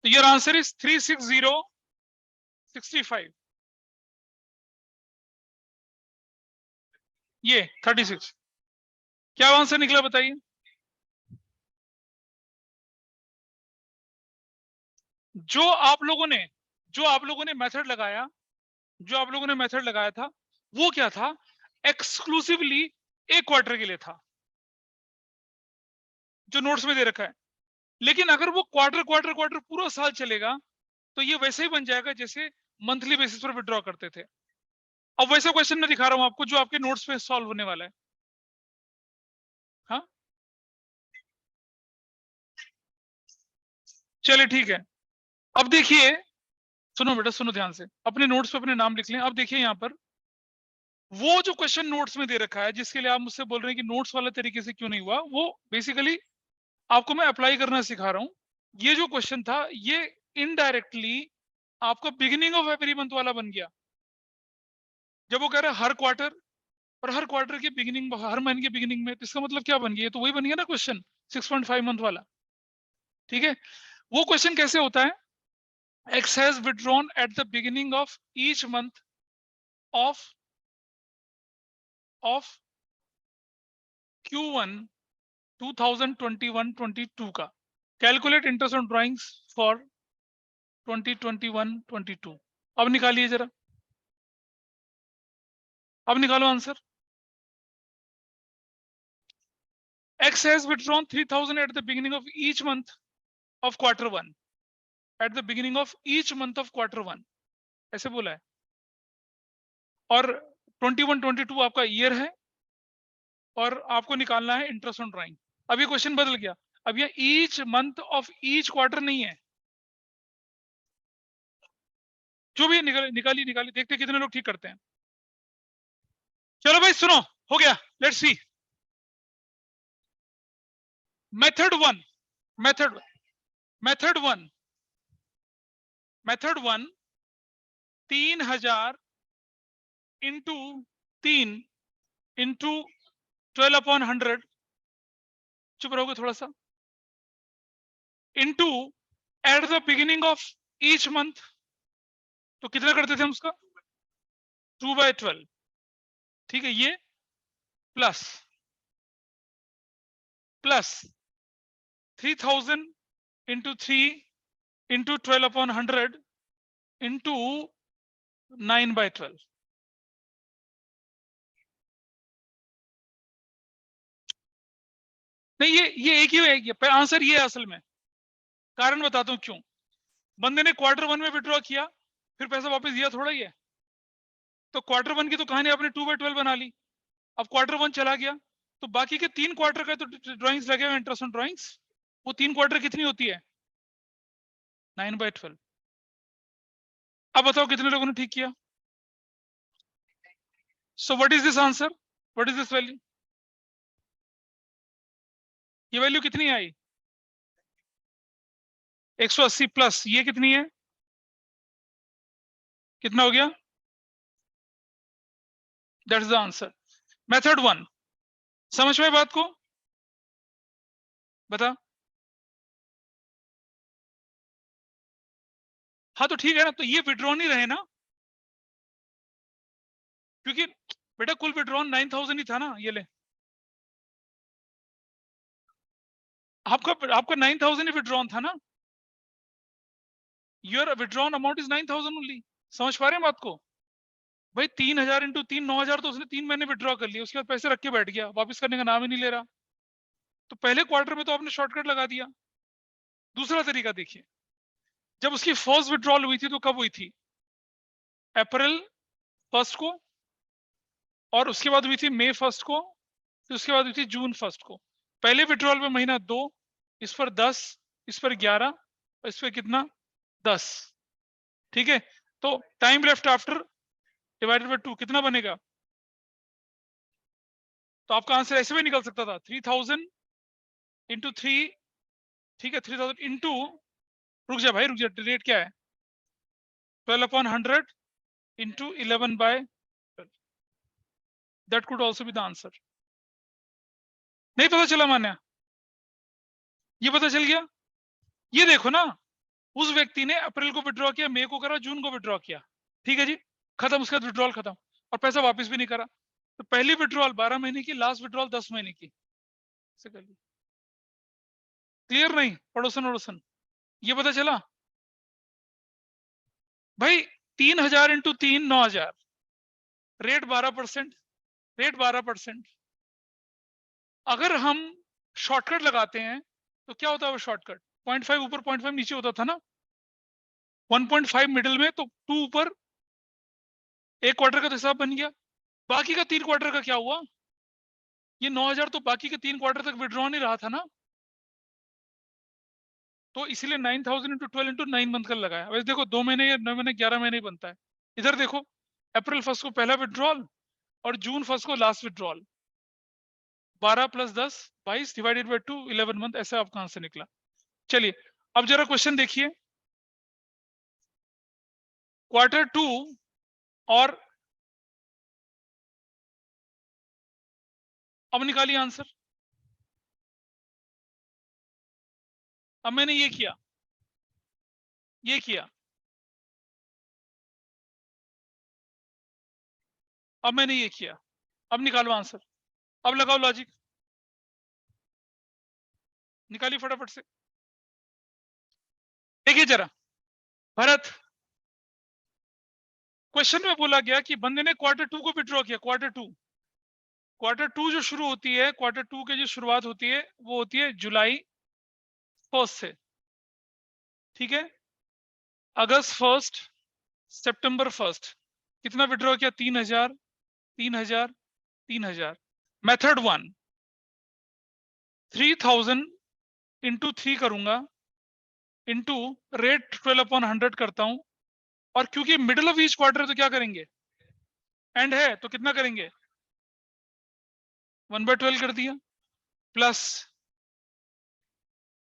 your answer is 36065। ये 36 क्या आंसर निकला बताइए। जो आप लोगों ने मेथड लगाया, जो आप लोगों ने मेथड लगाया था वो क्या था, एक्सक्लूसिवली एक क्वार्टर के लिए था, जो नोट्स में दे रखा है। लेकिन अगर वो क्वार्टर क्वार्टर क्वार्टर पूरा साल चलेगा तो ये वैसे ही बन जाएगा जैसे मंथली बेसिस पर विड्रॉ करते थे। अब वैसा क्वेश्चन मैं दिखा रहा हूं आपको जो आपके नोट्स पे सॉल्व होने वाला है। हाँ चलिए ठीक है। अब देखिए, सुनो बेटा सुनो ध्यान से, अपने नोट्स पे अपने नाम लिख लें। अब देखिए यहाँ पर वो जो क्वेश्चन नोट्स में दे रखा है, जिसके लिए आप मुझसे बोल रहे हैं कि नोट्स वाला तरीके से क्यों नहीं हुआ, वो बेसिकली आपको मैं अप्लाई करना सिखा रहा हूं। ये जो क्वेश्चन था ये इनडायरेक्टली आपका बिगिनिंग ऑफ एवरी मंथ वाला बन गया। जब वो कह रहा है हर क्वार्टर, और हर क्वार्टर के बिगिनिंग, हर महीने के बिगिनिंग में, तो इसका मतलब क्या बन गया, तो वही बन गया ना क्वेश्चन 6.5 मंथ वाला। ठीक है, वो क्वेश्चन कैसे होता है, x has withdrawn eight the beginning of each month of Q1 2021-22 का, calculate interest on drawings for 2021-22। अब निकालिए जरा, अब निकालो answer. X has withdrawn 3,000 at the beginning of each month of quarter 1, at the beginning of each month of quarter 1, ऐसे बोला है। और 21-22 आपका ईयर है, और आपको निकालना है इंटरेस्ट ऑन ड्राइंग। अब ये क्वेश्चन बदल गया, अब ये each month of each quarter नहीं है, जो भी निकाली निकाली, देखते कितने लोग ठीक करते हैं। चलो भाई सुनो, हो गया, let's see. Method 1, method method 1, method 1 3,000 into 3 into 12/100, चुप रहोगे थोड़ा सा, into eight the beginning of each month, तो कितना करते थे हम उसका, 2/12। ठीक है, ये प्लस 3,000 इंटू 3 इंटू 12/100 इंटू 9/12। नहीं, ये एक ही है आंसर, ये है असल में। कारण बताता हूं क्यों। बंदे ने Q1 में विड्रॉ किया, फिर पैसा वापस दिया थोड़ा ही है। तो Q1 की तो कहानी आपने 2/12 बना ली। अब Q1 चला गया, तो बाकी के 3 क्वार्टर का तो ड्राइंग्स लगे हुए, इंटरेस्ट ऑन ड्राइंग्स। वो 3 क्वार्टर कितनी होती है? 9/12। अब बताओ कितने लोगों ने ठीक किया? सो what is this answer? What is this value? ये वैल्यू कितनी आई? 180 प्लस ये कितनी है? कितना हो गया? That is the answer. Method 1 समझ में बात को? बता। हाँ तो ठीक है ना, तो ये विड्रॉ नहीं रहे ना, क्योंकि बेटा कुल विड्रॉन 9,000 ही था ना। ये ले, आपका 9,000 ही विड्रॉन था ना। Your withdrawn amount is 9,000 only. समझ पा रहे हैं बात को? भाई 3,000 इंटू 3 9,000, तो उसने 3 महीने विड्रॉ कर लिया, उसके बाद पैसे रख के बैठ गया, वापस करने का नाम ही नहीं ले रहा। तो पहले क्वार्टर में तो आपने शॉर्टकट लगा दिया। दूसरा तरीका देखिए, जब उसकी फर्स्ट विड्रॉल हुई थी तो कब हुई थी? अप्रैल 1 को, और उसके बाद हुई थी मई 1 को, फिर उसके बाद हुई थी जून 1 को। पहले विड्रॉल में महीना 2, इस पर 10, इस पर 11, और इस पर कितना? 10। ठीक है, तो time left after divided by 2 कितना बनेगा? तो आपका आंसर ऐसे भी निकल सकता था, 3,000 इंटू 3। ठीक है, 3,000 इंटू, रुक जा भाई रुक जा, रेट क्या है? 12/100 into 11/12। That could also be the answer. नहीं पता चला मान्या? ये पता चल गया? ये देखो ना, उस व्यक्ति ने अप्रैल को विड्रॉ किया, मई को करा, जून को विड्रॉ किया। ठीक है जी, खत्म, उसका विड्रॉल खत्म, और पैसा वापस भी नहीं करा। तो पहली विड्रॉल 12 महीने की, लास्ट विड्रॉल 10 महीने की। क्लियर नहीं? पड़ोसन वड़ोसन ये पता चला भाई? 3,000 इंटू 3 9,000, रेट 12%, रेट 12%। अगर हम शॉर्टकट लगाते हैं तो क्या होता है वो शॉर्टकट? 0.5 ऊपर 0.5 नीचे होता था ना, 1.5 मिडिल में, तो 2 ऊपर। एक क्वार्टर का तो हिसाब बन गया। बाकी का 3 क्वार्टर का क्या हुआ? ये 9,000 तो बाकी के 3 क्वार्टर तक विड्रॉ नहीं रहा था ना, तो इसीलिए 9,000 इंटू 12 इंटू 9 मंथ का लगाया। वैसे देखो 2 महीने या 9 महीने 11 महीने ही बनता है। इधर देखो, अप्रैल 1 को पहला विड्रॉल, और जून 1 को last withdrawal. 12 + 10 22 divided by 2 11 month, ऐसा आपका आंसर निकला। चलिए अब जरा क्वेश्चन देखिए। Q2 और, अब निकालिए आंसर। अब मैंने ये किया, ये किया, अब मैंने ये किया। अब निकालो आंसर, अब लगाओ लॉजिक, निकालिए फटाफट से। देखिए जरा भरत, क्वेश्चन में बोला गया कि बंदे ने Q2 को विड्रॉ किया। Q2 जो शुरू होती है, Q2 की जो शुरुआत होती है वो होती है जुलाई 1 से। ठीक है, अगस्त 1, सितंबर 1, कितना विड्रॉ किया? 3,000 3,000 3,000। मेथड 1, 3,000 इंटू 3 करूंगा, इंटू रेट 12/100 करता हूं, और क्योंकि मिडिल ऑफ ईच क्वार्टर है तो क्या करेंगे? एंड है तो कितना करेंगे? 1/12 कर दिया, प्लस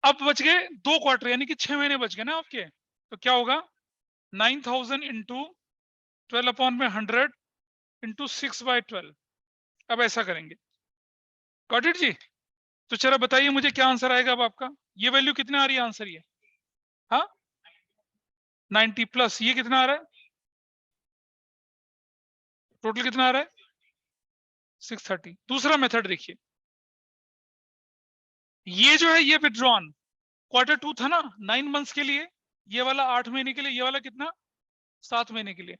अब बच गए 2 क्वार्टर, यानी कि 6 महीने बच गए ना आपके। तो क्या होगा? 9,000 इंटू 12/100 इंटू 6/12। अब ऐसा करेंगे। गॉट इट जी? तो चलो बताइए मुझे क्या आंसर आएगा अब आपका? ये वैल्यू कितना आ रही है आंसर? ये हाँ 90 प्लस ये कितना आ रहा है? टोटल कितना आ रहा है? 630। दूसरा मेथड देखिए, ये जो है ये विड्रॉन Q2 था ना 9 मंथ्स के लिए, ये वाला 8 महीने के लिए, ये वाला कितना? 7 महीने के लिए।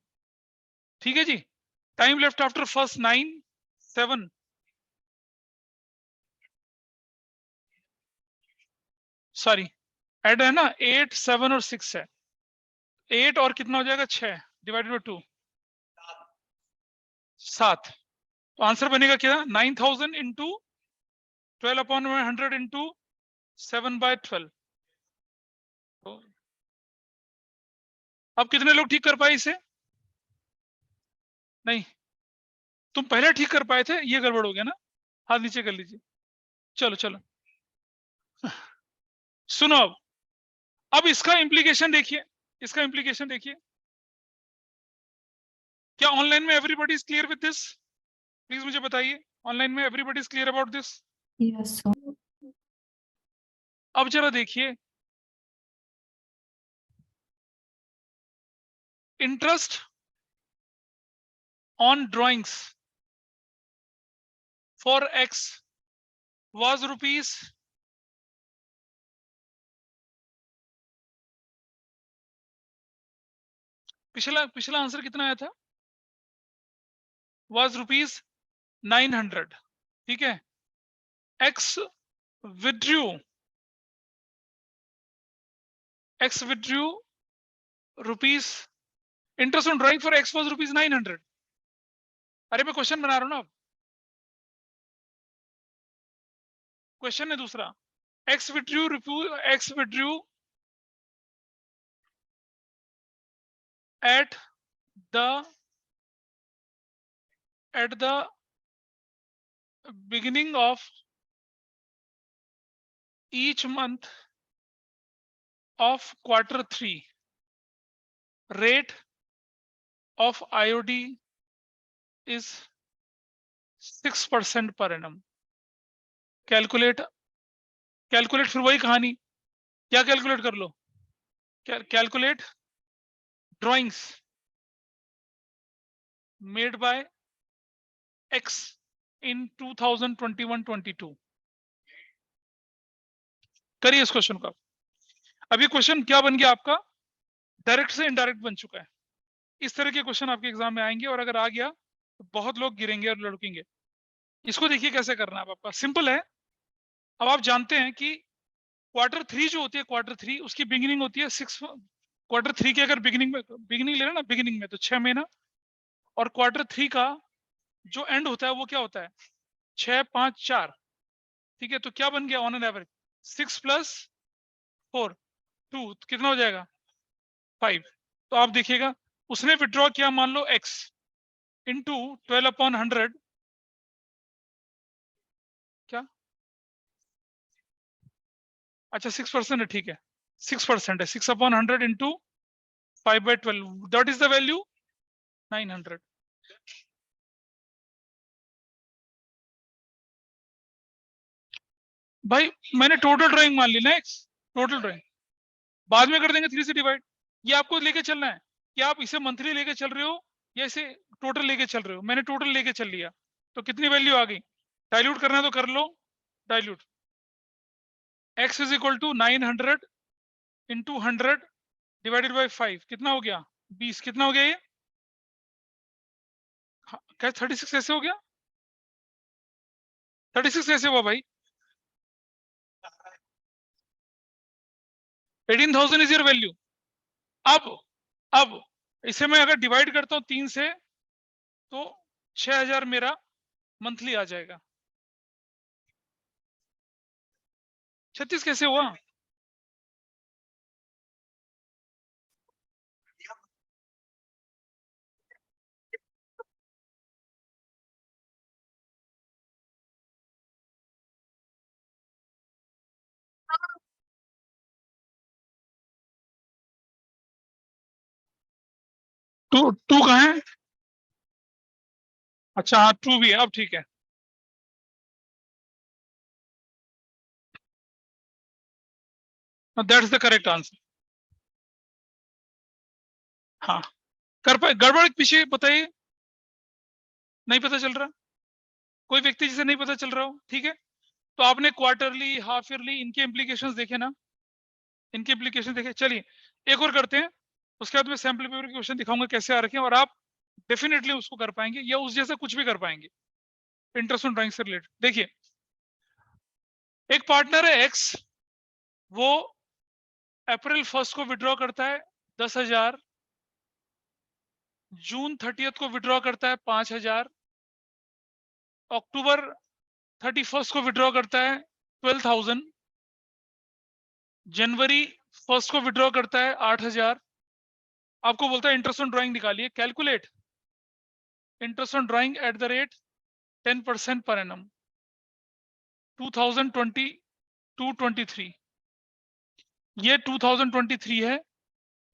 ठीक है जी। Time left after first 9 7 sorry ऐड है ना 8 7 और 6 है। 8 और कितना हो जाएगा 6 डिवाइडेड बाई 2 7। तो आंसर बनेगा क्या 9000 इंटू 12/100 इंटू 7/12। तो अब कितने लोग ठीक कर पाए इसे? नहीं, तुम पहले ठीक कर पाए थे, ये गड़बड़ हो गया ना। हाथ नीचे कर लीजिए। चलो चलो सुनो अब इसका इंप्लीकेशन देखिए, इसका इंप्लीकेशन देखिए। क्या ऑनलाइन में everybody is clear with this? Please मुझे बताइए, ऑनलाइन में everybody is clear about this? Yes, sir. अब जरा देखिए, interest on drawings for x was rupees पिछला पिछला आंसर कितना आया था? was rupees 900। ठीक है, x withdrew rupees, interest on drawing for x was rupees 900। अरे मैं क्वेश्चन बना रहा हूं ना, क्वेश्चन है दूसरा। x withdrew at the beginning of each month of Q3, rate of IOD is 6% per annum। Calculate फिर वही कहानी, क्या कैलकुलेट कर लो, calculate drawings made by x in 2021-22। करिए इस क्वेश्चन का। अभी क्वेश्चन क्या बन गया आपका, डायरेक्ट से इनडायरेक्ट बन चुका है। इस तरह के क्वेश्चन आपके एग्जाम में आएंगे, और अगर आ गया तो बहुत लोग गिरेंगे और लड़केंगे। इसको देखिए कैसे करना है आपका, सिंपल है। अब आप जानते हैं कि Q3 जो होती है, Q3 उसकी बिगिनिंग होती है 6। Q3 की अगर बिगिनिंग ले रहे ना, बिगिनिंग में तो 6 महीना, और Q3 का जो एंड होता है वो क्या होता है 6 5 4। ठीक है, तो क्या बन गया ऑन एन एवरेज 6 + 4 2 कितना हो जाएगा 5। तो आप देखिएगा उसने विड्रॉ किया मान लो x इंटू 12/100। क्या अच्छा 6% है, ठीक है 6% है, 6/100 into 5/12 that is the value 900। भाई मैंने टोटल ड्राइंग मान ली ना x, टोटल ड्राइंग बाद में कर देंगे 3 से डिवाइड। ये आपको लेके चलना है कि आप इसे मंथली लेके चल रहे हो या इसे टोटल लेके चल रहे हो। मैंने टोटल लेके चल लिया, तो कितनी वैल्यू आ गई, डाइल्यूट करना है तो कर लो dilute. x is equal to 900 into 100 divided by 5 कितना हो गया 20। कितना हो गया ये, क्या 36 ऐसे हो गया? 36 ऐसे हुआ भाई? 18,000 इज योर वैल्यू। अब इसे मैं अगर डिवाइड करता हूं 3 से तो 6000 मेरा मंथली आ जाएगा। 36 कैसे हुआ? टू कहाँ है? अच्छा हाँ 2 भी है, अब ठीक है। That's the correct answer. हाँ कर पाए, गड़बड़ पीछे बताइए, नहीं पता चल रहा, कोई व्यक्ति जिसे नहीं पता चल रहा हो, ठीक है। तो आपने क्वार्टरली हाफ ईयरली इनके इम्प्लीकेशंस देखे ना, इनके इम्प्लीकेशन देखे। चलिए एक और करते हैं, उसके बाद मैं सैम्पल पेपर के क्वेश्चन दिखाऊंगा कैसे आ रखे हैं, और आप डेफिनेटली उसको कर पाएंगे या उस जैसा कुछ भी कर पाएंगे इंटरेस्ट ऑन ड्राइंग से रिलेटेड। देखिए, एक पार्टनर है एक्स, वो अप्रैल 1 को विड्रॉ करता है 10,000, जून 30 को विड्रॉ करता है 5,000, अक्टूबर 31 को विड्रॉ करता है 12,000, जनवरी 1 को विड्रॉ करता है 8,000। आपको बोलता है इंटरेस्ट ऑन ड्राइंग निकालिए, calculate interest on drawing at the rate 10% per annum 2022-23। ये 2023 है,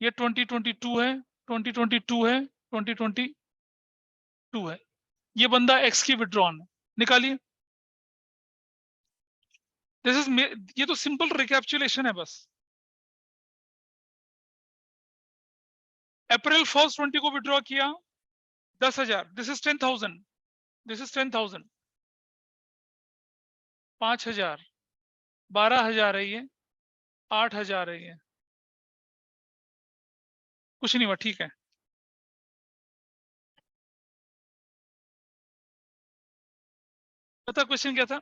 ये 2022 है, 2022 है, 2022 है। ये बंदा एक्स की विड्रॉन है, निकालिए। दिस इज, ये तो सिंपल रिकैप्चुलेशन है बस। अप्रैल 1 20 को विड्रॉ किया 10,000, दिस इज 10,000, दिस इज 10,000, 5,000, 12,000 है, ये 8,000 है, ये कुछ नहीं हुआ, ठीक है। पता क्वेश्चन क्या था?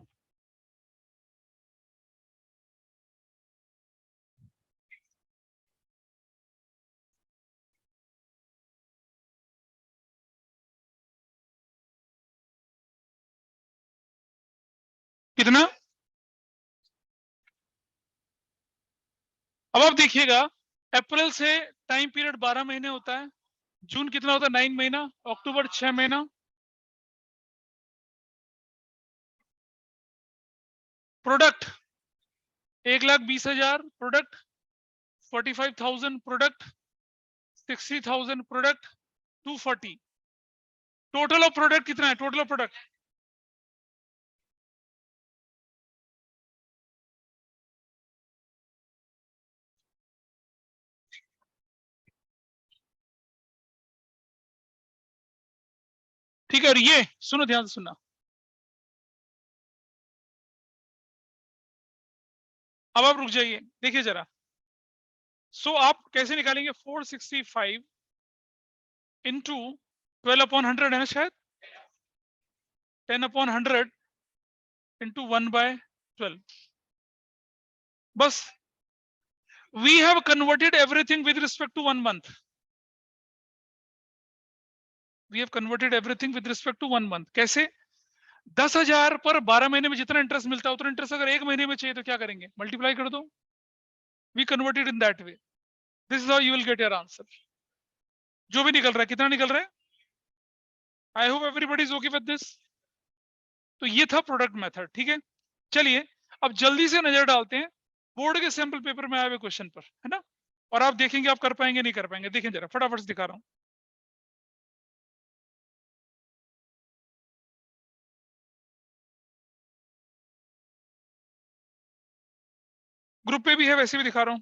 कितना? अब आप देखिएगा, अप्रैल से टाइम पीरियड 12 महीने होता है, जून कितना होता है 9 महीना, अक्टूबर 6 महीना, product 1,20,000, product 45,000, product 60,000, product 240। Total of product कितना है? टोटल ऑफ प्रोडक्ट ठीक है। और ये सुनो, ध्यान से सुनना, अब आप रुक जाइए, देखिए जरा। सो आप कैसे निकालेंगे? 465 इंटू 12/100 है ना शायद, 10/100 इंटू 1/12। बस, we have converted everything with respect to 1 month. We have converted everything with respect to 1 month. कैसे? 10,000 पर 12 महीने में जितना इंटरेस्ट मिलता है उतना इंटरेस्ट अगर 1 महीने में चाहिए तो क्या करेंगे? मल्टीप्लाई कर दो। We converted in that way. This is how you will get your answer. जो भी निकल रहा है, कितना निकल रहा है? I hope everybody is okay with this. तो ये था प्रोडक्ट मेथड, ठीक है। चलिए अब जल्दी से नजर डालते हैं बोर्ड के सैंपल पेपर में आए हुए क्वेश्चन पर, है ना। और आप देखेंगे आप कर पाएंगे नहीं कर पाएंगे। देखें जरा, फटाफट से दिखा रहा हूं। ग्रुप पे भी है, वैसे भी दिखा रहा हूं।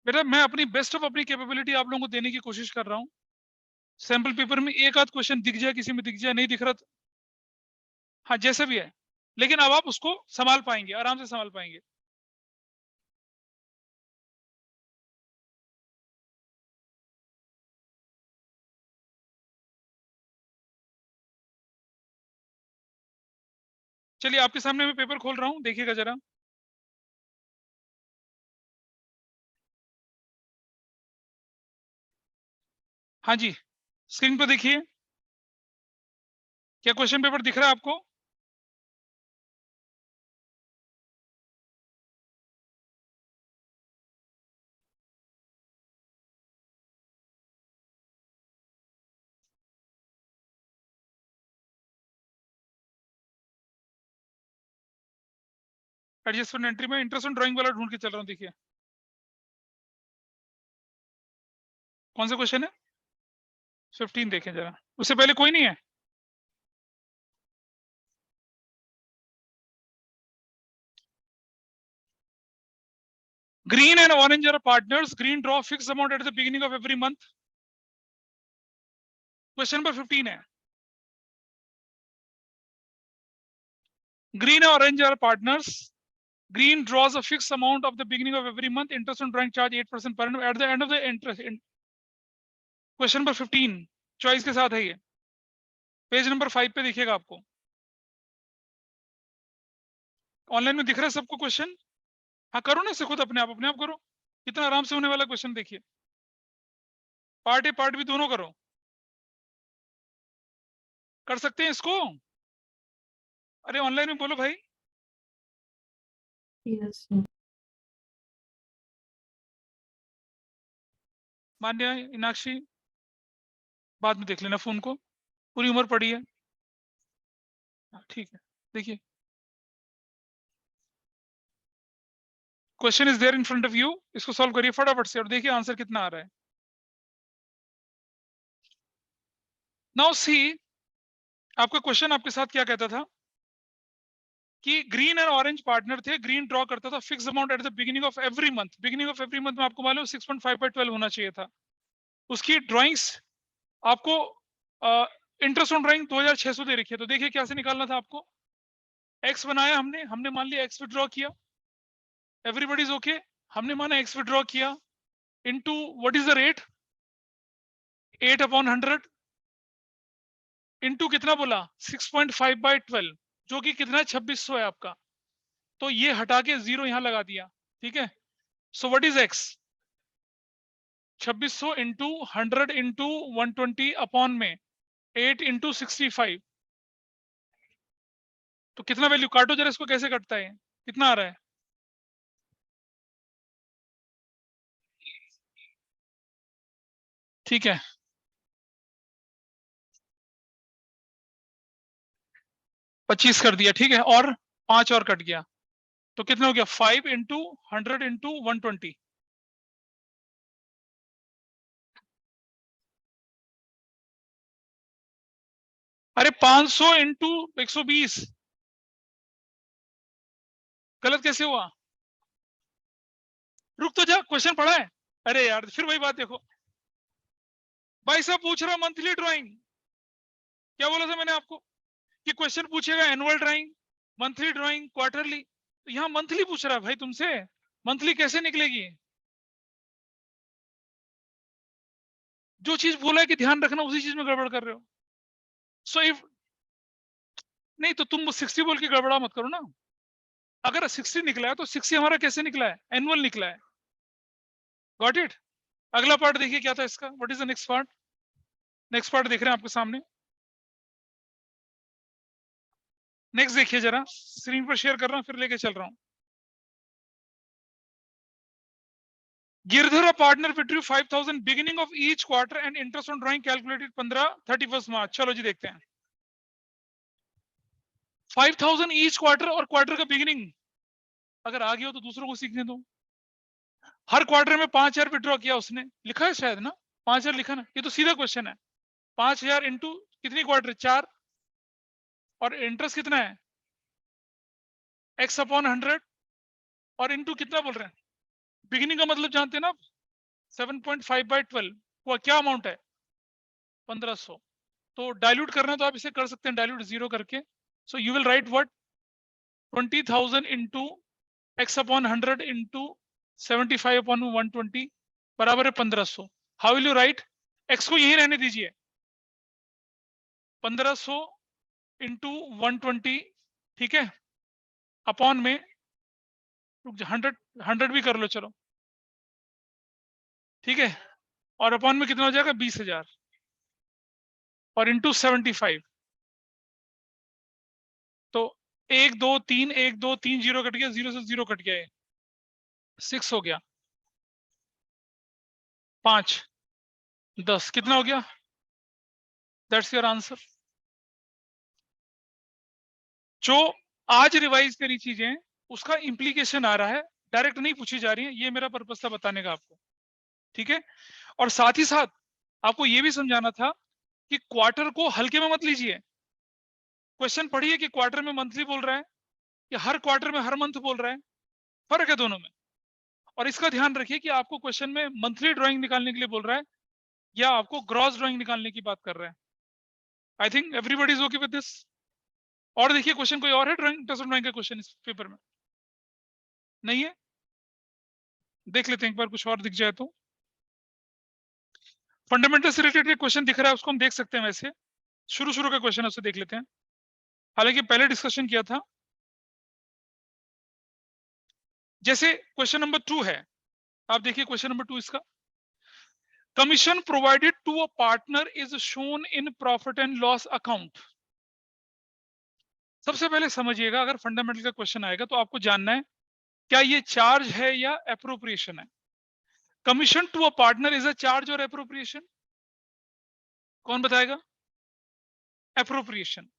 बेटा मैं अपनी बेस्ट ऑफ अपनी कैपेबिलिटी आप लोगों को देने की कोशिश कर रहा हूं। सैंपल पेपर में एक आध क्वेश्चन दिख जाए, किसी में दिख जाए, नहीं दिख रहा तो हाँ जैसे भी है, लेकिन अब आप उसको संभाल पाएंगे, आराम से संभाल पाएंगे। चलिए आपके सामने मैं पेपर खोल रहा हूं, देखिएगा जरा। हाँ जी, स्क्रीन पर देखिए, क्या क्वेश्चन पेपर दिख रहा है आपको? एडजस्टमेंट एंट्री में इंटरेस्ट ऑन ड्राइंग वाला ढूंढ के चल रहा हूँ, देखिए कौन सा क्वेश्चन है। 15 देखें जरा, उससे पहले कोई नहीं है। Green and orange are partners. Green draw fixed amount at the beginning of every month. Question number 15 है। Green and orange are partners. Green draws a fixed amount of the beginning of every month. Interest on drawing charge 8% per annum. At the end of the interest. Question number 15 choice के साथ है ये, page number 5 पे दिखेगा आपको। Online में दिख रहा है सबको क्वेश्चन? हाँ करो ना इसे खुद अपने आप करो, कितना आराम से होने वाला क्वेश्चन देखिए। पार्ट ए पार्ट बी दोनों करो, कर सकते हैं इसको? अरे ऑनलाइन में बोलो भाई। Yes. मान्या, इनाक्षी, बाद में देख लेना फोन को, पूरी उम्र पड़ी है। ठीक है, देखिए question is there in front of you, इसको सॉल्व करिए फटाफट से और देखिए आंसर कितना आ रहा है। नाउ सी, आपका क्वेश्चन आपके साथ क्या कहता था कि ग्रीन एंड ऑरेंज पार्टनर थे, ग्रीन ड्रॉ करता था fix amount at the beginning of every month. Beginning of every month में आपको मालूम 6.5/12 होना चाहिए था। उसकी ड्राइंग्स आपको इंटरेस्ट ऑन ड्राइंग 2600 दे रखी है। तो देखिए कैसे निकालना था आपको। एक्स बनाया हमने मान लिया एक्स विड्रॉ किया, एवरीबॉडी इज ओके। हमने माना एक्स विड्रॉ किया into what is the rate 8/100 into कितना बोला 6.5/12 जो कि कितना 2600 है आपका। तो ये हटा के 0 यहां लगा दिया, ठीक है। सो what is x 2600 into 100 into 120 upon में 8 इंटू 65। तो कितना वैल्यू, काटो जरा इसको, कैसे कटता है, कितना आ रहा है? ठीक है, 25 कर दिया, ठीक है, और 5 और कट गया, तो कितना हो गया 5 इंटू 100 इंटू 120। अरे 500 इंटू 120, गलत कैसे हुआ? रुक तो जा, क्वेश्चन पढ़ा है। अरे यार फिर वही बात देखो, भाई साहब पूछ रहा मंथली ड्राइंग, क्या बोला था मैंने आपको कि क्वेश्चन पूछेगा annual drawing, monthly drawing, quarterly. तो यहाँ मंथली पूछ रहा है भाई तुमसे, मंथली कैसे निकलेगी? जो चीज बोला है कि ध्यान रखना उसी चीज में गड़बड़ कर रहे हो। सो इफ नहीं तो तुम 60 बोल के गड़बड़ा मत करो ना। अगर 60 निकला है तो 60 हमारा कैसे निकला है, एनुअल निकला है। Got it. अगला पार्ट देखिए क्या था इसका, what is the next part. Next part देख रहे हैं आपके सामने। नेक्स्ट देखिए जरा, स्क्रीन पर शेयर कर रहा हूं फिर लेके चल रहा हूं। Girdhar a partner withdrew 5,000 beginning of each quarter and interest on drawing calculated 31 मार्च। चलो जी देखते हैं। 5,000 ईच क्वार्टर, और क्वार्टर का बिगिनिंग अगर आ गया हो तो दूसरों को सीखने दो। हर क्वार्टर में 5,000 विड्रॉ किया उसने, लिखा है शायद ना, 5,000 लिखा ना, ये तो सीधा क्वेश्चन है। 5,000 इंटू कितनी क्वार्टर, 4, और इंटरेस्ट कितना है x/100, और इंटू कितना बोल रहे हैं, बिगिनिंग का मतलब जानते हैं ना 7.5/12, वो क्या अमाउंट है 1500। तो डाइल्यूट करना है तो आप इसे कर सकते हैं डाइल्यूट 0 करके। So you will write what 20,000 into x/100 into 75/120 बराबर है 1500। How will you right, x को यही रहने दीजिए, 1500 इंटू 120, ठीक है, अपॉन में 100 भी कर लो चलो, ठीक है, और अपॉन में कितना हो जाएगा 20,000, और इंटू 75। तो 1 2 3 1 2 3 0 कट गया, 0 से 0 कट गया, 6 हो गया, 5 10 कितना हो गया, दैट्स योर आंसर। जो आज रिवाइज करी चीजें उसका इंप्लीकेशन आ रहा है, डायरेक्ट नहीं पूछी जा रही है, ये मेरा पर्पस था बताने का आपको, ठीक है। और साथ ही साथ आपको ये भी समझाना था कि क्वार्टर को हल्के में मत लीजिए। क्वेश्चन पढ़िए कि क्वार्टर में मंथली बोल रहा है या हर क्वार्टर में हर मंथ बोल रहा है, फर्क है दोनों में। और इसका ध्यान रखिए कि आपको क्वेश्चन में मंथली ड्राइंग निकालने के लिए बोल रहा है या आपको ग्रॉस ड्राइंग निकालने की बात कर रहा है। I think everybody is okay with this. और देखिए क्वेश्चन कोई और है ड्राइंग, ड्राइंग का क्वेश्चन इस पेपर में? नहीं है? देख लेते हैं एक बार, कुछ और दिख जाए तो। फंडामेंटल से रिलेटेड क्वेश्चन दिख रहा है, उसको हम देख सकते हैं। वैसे शुरू का क्वेश्चन है, उसे देख लेते हैं। हालांकि पहले डिस्कशन किया था। जैसे क्वेश्चन नंबर 2 है, आप देखिए क्वेश्चन नंबर 2 इसका। Commission provided to a partner is shown in profit and loss account. सबसे पहले समझिएगा, अगर फंडामेंटल का क्वेश्चन आएगा तो आपको जानना है क्या ये चार्ज है या एप्रोप्रिएशन है। Commission to a partner is a charge और एप्रोप्रिएशन? कौन बताएगा? एप्रोप्रिएशन।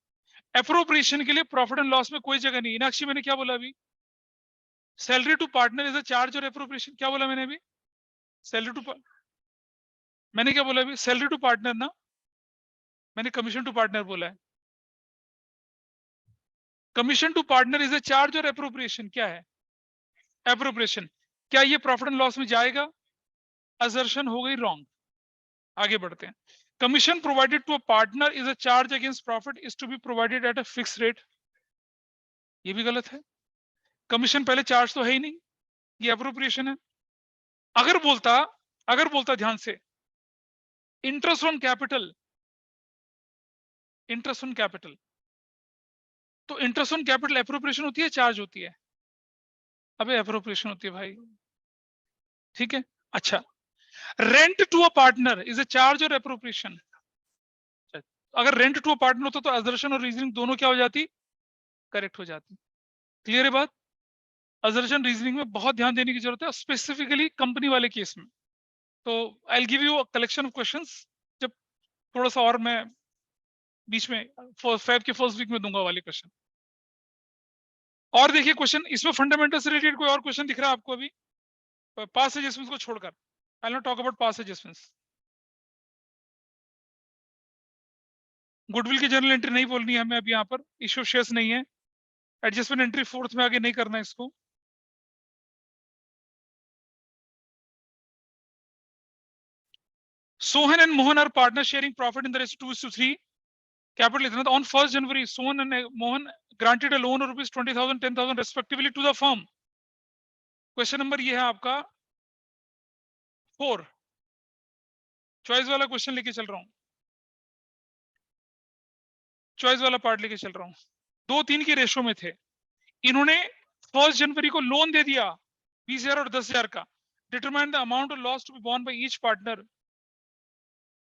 एप्रोप्रिएशन के लिए प्रॉफिट एंड लॉस में कोई जगह नहीं। मीनाक्षी, मैंने क्या बोला अभी? Salary to partner is a charge और एप्रोप्रिएशन। क्या बोला मैंने अभी? सैलरी टू, मैंने क्या बोला अभी? सैलरी टू पार्टनर ना, मैंने कमीशन टू पार्टनर बोला है। Commission to partner is a charge और एप्रोप्रिएशन क्या है? एप्रोप्रिएशन। क्या ये प्रॉफिट एंड लॉस में जाएगा? असर्शन हो गई रॉन्ग। आगे बढ़ते हैं। Commission provided to a partner is a charge against profit is to be provided at a fix rate. ये भी गलत है। कमीशन पहले चार्ज तो है ही नहीं, ये एप्रोप्रिएशन है। अगर बोलता ध्यान से, interest on capital, interest on capital, तो इंटरेस्ट ऑन कैपिटल एप्रोप्रिएशन होती है, चार्ज होती है? अबे एप्रोप्रिएशन होती है भाई। ठीक है, अच्छा। Rent to a partner is a charge और एप्रोप्रिएशन? अगर रेंट टू अ पार्टनर होता तो असर्शन और रीजनिंग दोनों क्या हो जाती? करेक्ट हो जाती। क्लियर है बात? असर्शन रीजनिंग में बहुत ध्यान देने की जरूरत है, स्पेसिफिकली कंपनी वाले केस में। तो I give you a collection of questions, जब थोड़ा सा और मैं बीच में फेब के फर्स्ट वीक में दूंगा वाले क्वेश्चन। और देखिए क्वेश्चन इसमें फंडामेंटल से रिलेटेड कोई और क्वेश्चन दिख रहा है आपको अभी? पास एडजस्टमेंट्स को छोड़कर, I not talk about past adjustments. Goodwill की जर्नल एंट्री नहीं बोलनी है हमें अभी यहाँ पर, इश्यू शेयर्स नहीं है। एडजस्टमेंट एंट्री फोर्थ में आगे नहीं करना है इसको। Sohan and Mohan are partners sharing profit in the ratio 2:3. Capital इतना था। On 1st January, Sohan and Mohan granted a loan of rupees 20,000, 10,000 respectively to the firm. Question number ये है आपका 4, चॉइस वाला क्वेश्चन लेके चल रहा हूं, चॉइस वाला पार्ट लेके चल रहा हूं। 2-3 के रेशो में थे, इन्होंने 1st जनवरी को लोन दे दिया 20,000 और 10,000 का। Determine the amount of loss to be borne by each partner.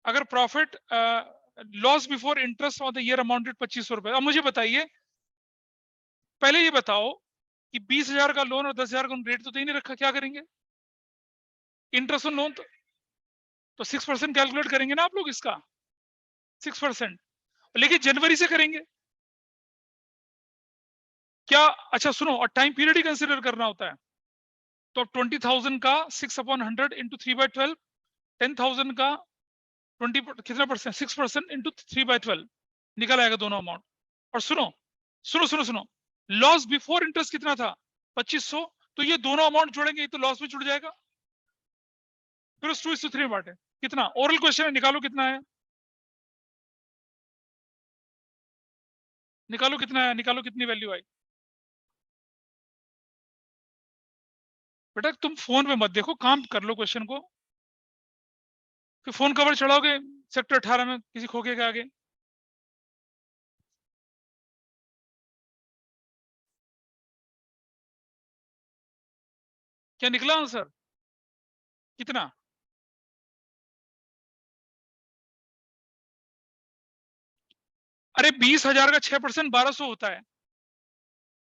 अगर profit loss before interest of the year amounted 2,500 रुपए। अब मुझे बताइए, पहले ये बताओ कि 20,000 का लोन और 10,000 का रेट तो नहीं रखा, क्या करेंगे? इंटरेस्ट ऑन लोन तो 6% कैलकुलेट करेंगे ना आप लोग इसका, 6%। लेकिन जनवरी से करेंगे क्या? अच्छा सुनो, और टाइम पीरियड ही कंसिडर करना होता है। तो 20,000 का 6/100 इंटू 3/12, 10,000 का 20 कितना परसेंट, 6% इंटू 3/12 निकल आएगा दोनों अमाउंट। और सुनो सुनो सुनो सुनो, लॉस बिफोर इंटरेस्ट कितना था? 2,500। तो ये दोनों अमाउंट जोड़ेंगे तो लॉस में जुड़ जाएगा, फिर उस 2:3 में बांटे। कितना? ओरल क्वेश्चन है, निकालो कितना है, निकालो कितना है, निकालो कितनी वैल्यू आई। बेटा तुम फोन पे मत देखो, काम कर लो क्वेश्चन को, फिर फोन कवर चढ़ाओगे सेक्टर 18 में किसी खोखे के आगे। क्या निकला आंसर? कितना? अरे 20,000 का 6% 1,200 होता है,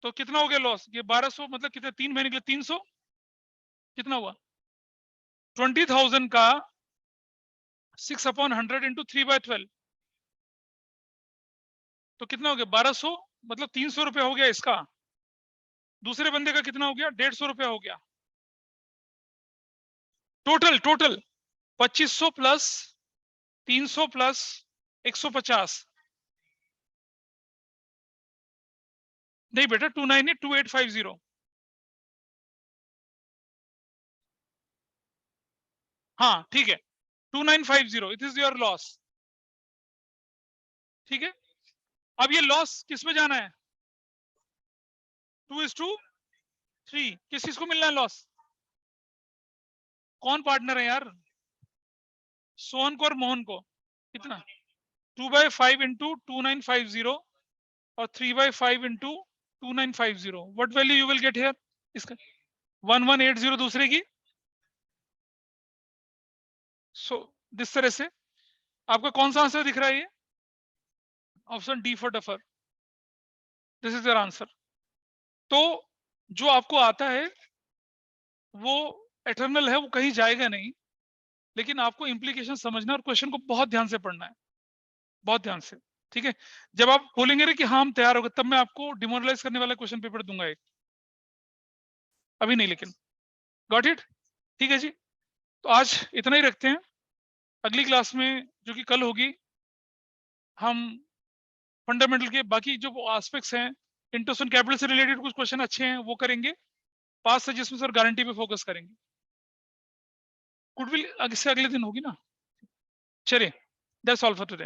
तो कितना हो गया लॉस? ये 1,200 मतलब कितने, 3 महीने के लिए 300, कितना हुआ? 20,000 का 6/100 इंटू 3/12, तो कितना हो गया? 1,200, मतलब 300 रुपया हो गया इसका। दूसरे बंदे का कितना हो गया? 150 रुपया हो गया। Total total 2,500 plus 300 plus 150। नहीं बेटा 298 2850। हाँ ठीक है, 2950 इट इज योर लॉस। ठीक है, अब ये लॉस किस में जाना है? 2:2 3 किस चीज को मिलना है लॉस? कौन पार्टनर है यार? सोहन को और मोहन को। कितना? 2/5 इंटू 2950 और 3/5 into 2950। What value you will get here? इसका 1180 दूसरे की। सो दिस तरह से आपका कौन सा आंसर दिख रहा है? ये option D for duffer, this is your answer. तो जो आपको आता है वो एटर्नल है, वो कहीं जाएगा नहीं, लेकिन आपको इंप्लीकेशन समझना और क्वेश्चन को बहुत ध्यान से पढ़ना है, बहुत ध्यान से। ठीक है, जब आप बोलेंगे रे कि हाँ हम तैयार हो गए, तब मैं आपको डिमोरलाइज करने वाला क्वेश्चन पेपर दूंगा एक, अभी नहीं लेकिन। Got it? ठीक है जी, तो आज इतना ही रखते हैं। अगली क्लास में जो कि कल होगी, हम फंडामेंटल के बाकी जो एस्पेक्ट्स हैं, इंटरेस्ट ऑन कैपिटल से रिलेटेड कुछ क्वेश्चन अच्छे हैं वो करेंगे, पास सजेशंस और गारंटी पे फोकस करेंगे। गुडविल इससे अगले दिन होगी ना। चलिए, दैट्स ऑल फॉर टुडे।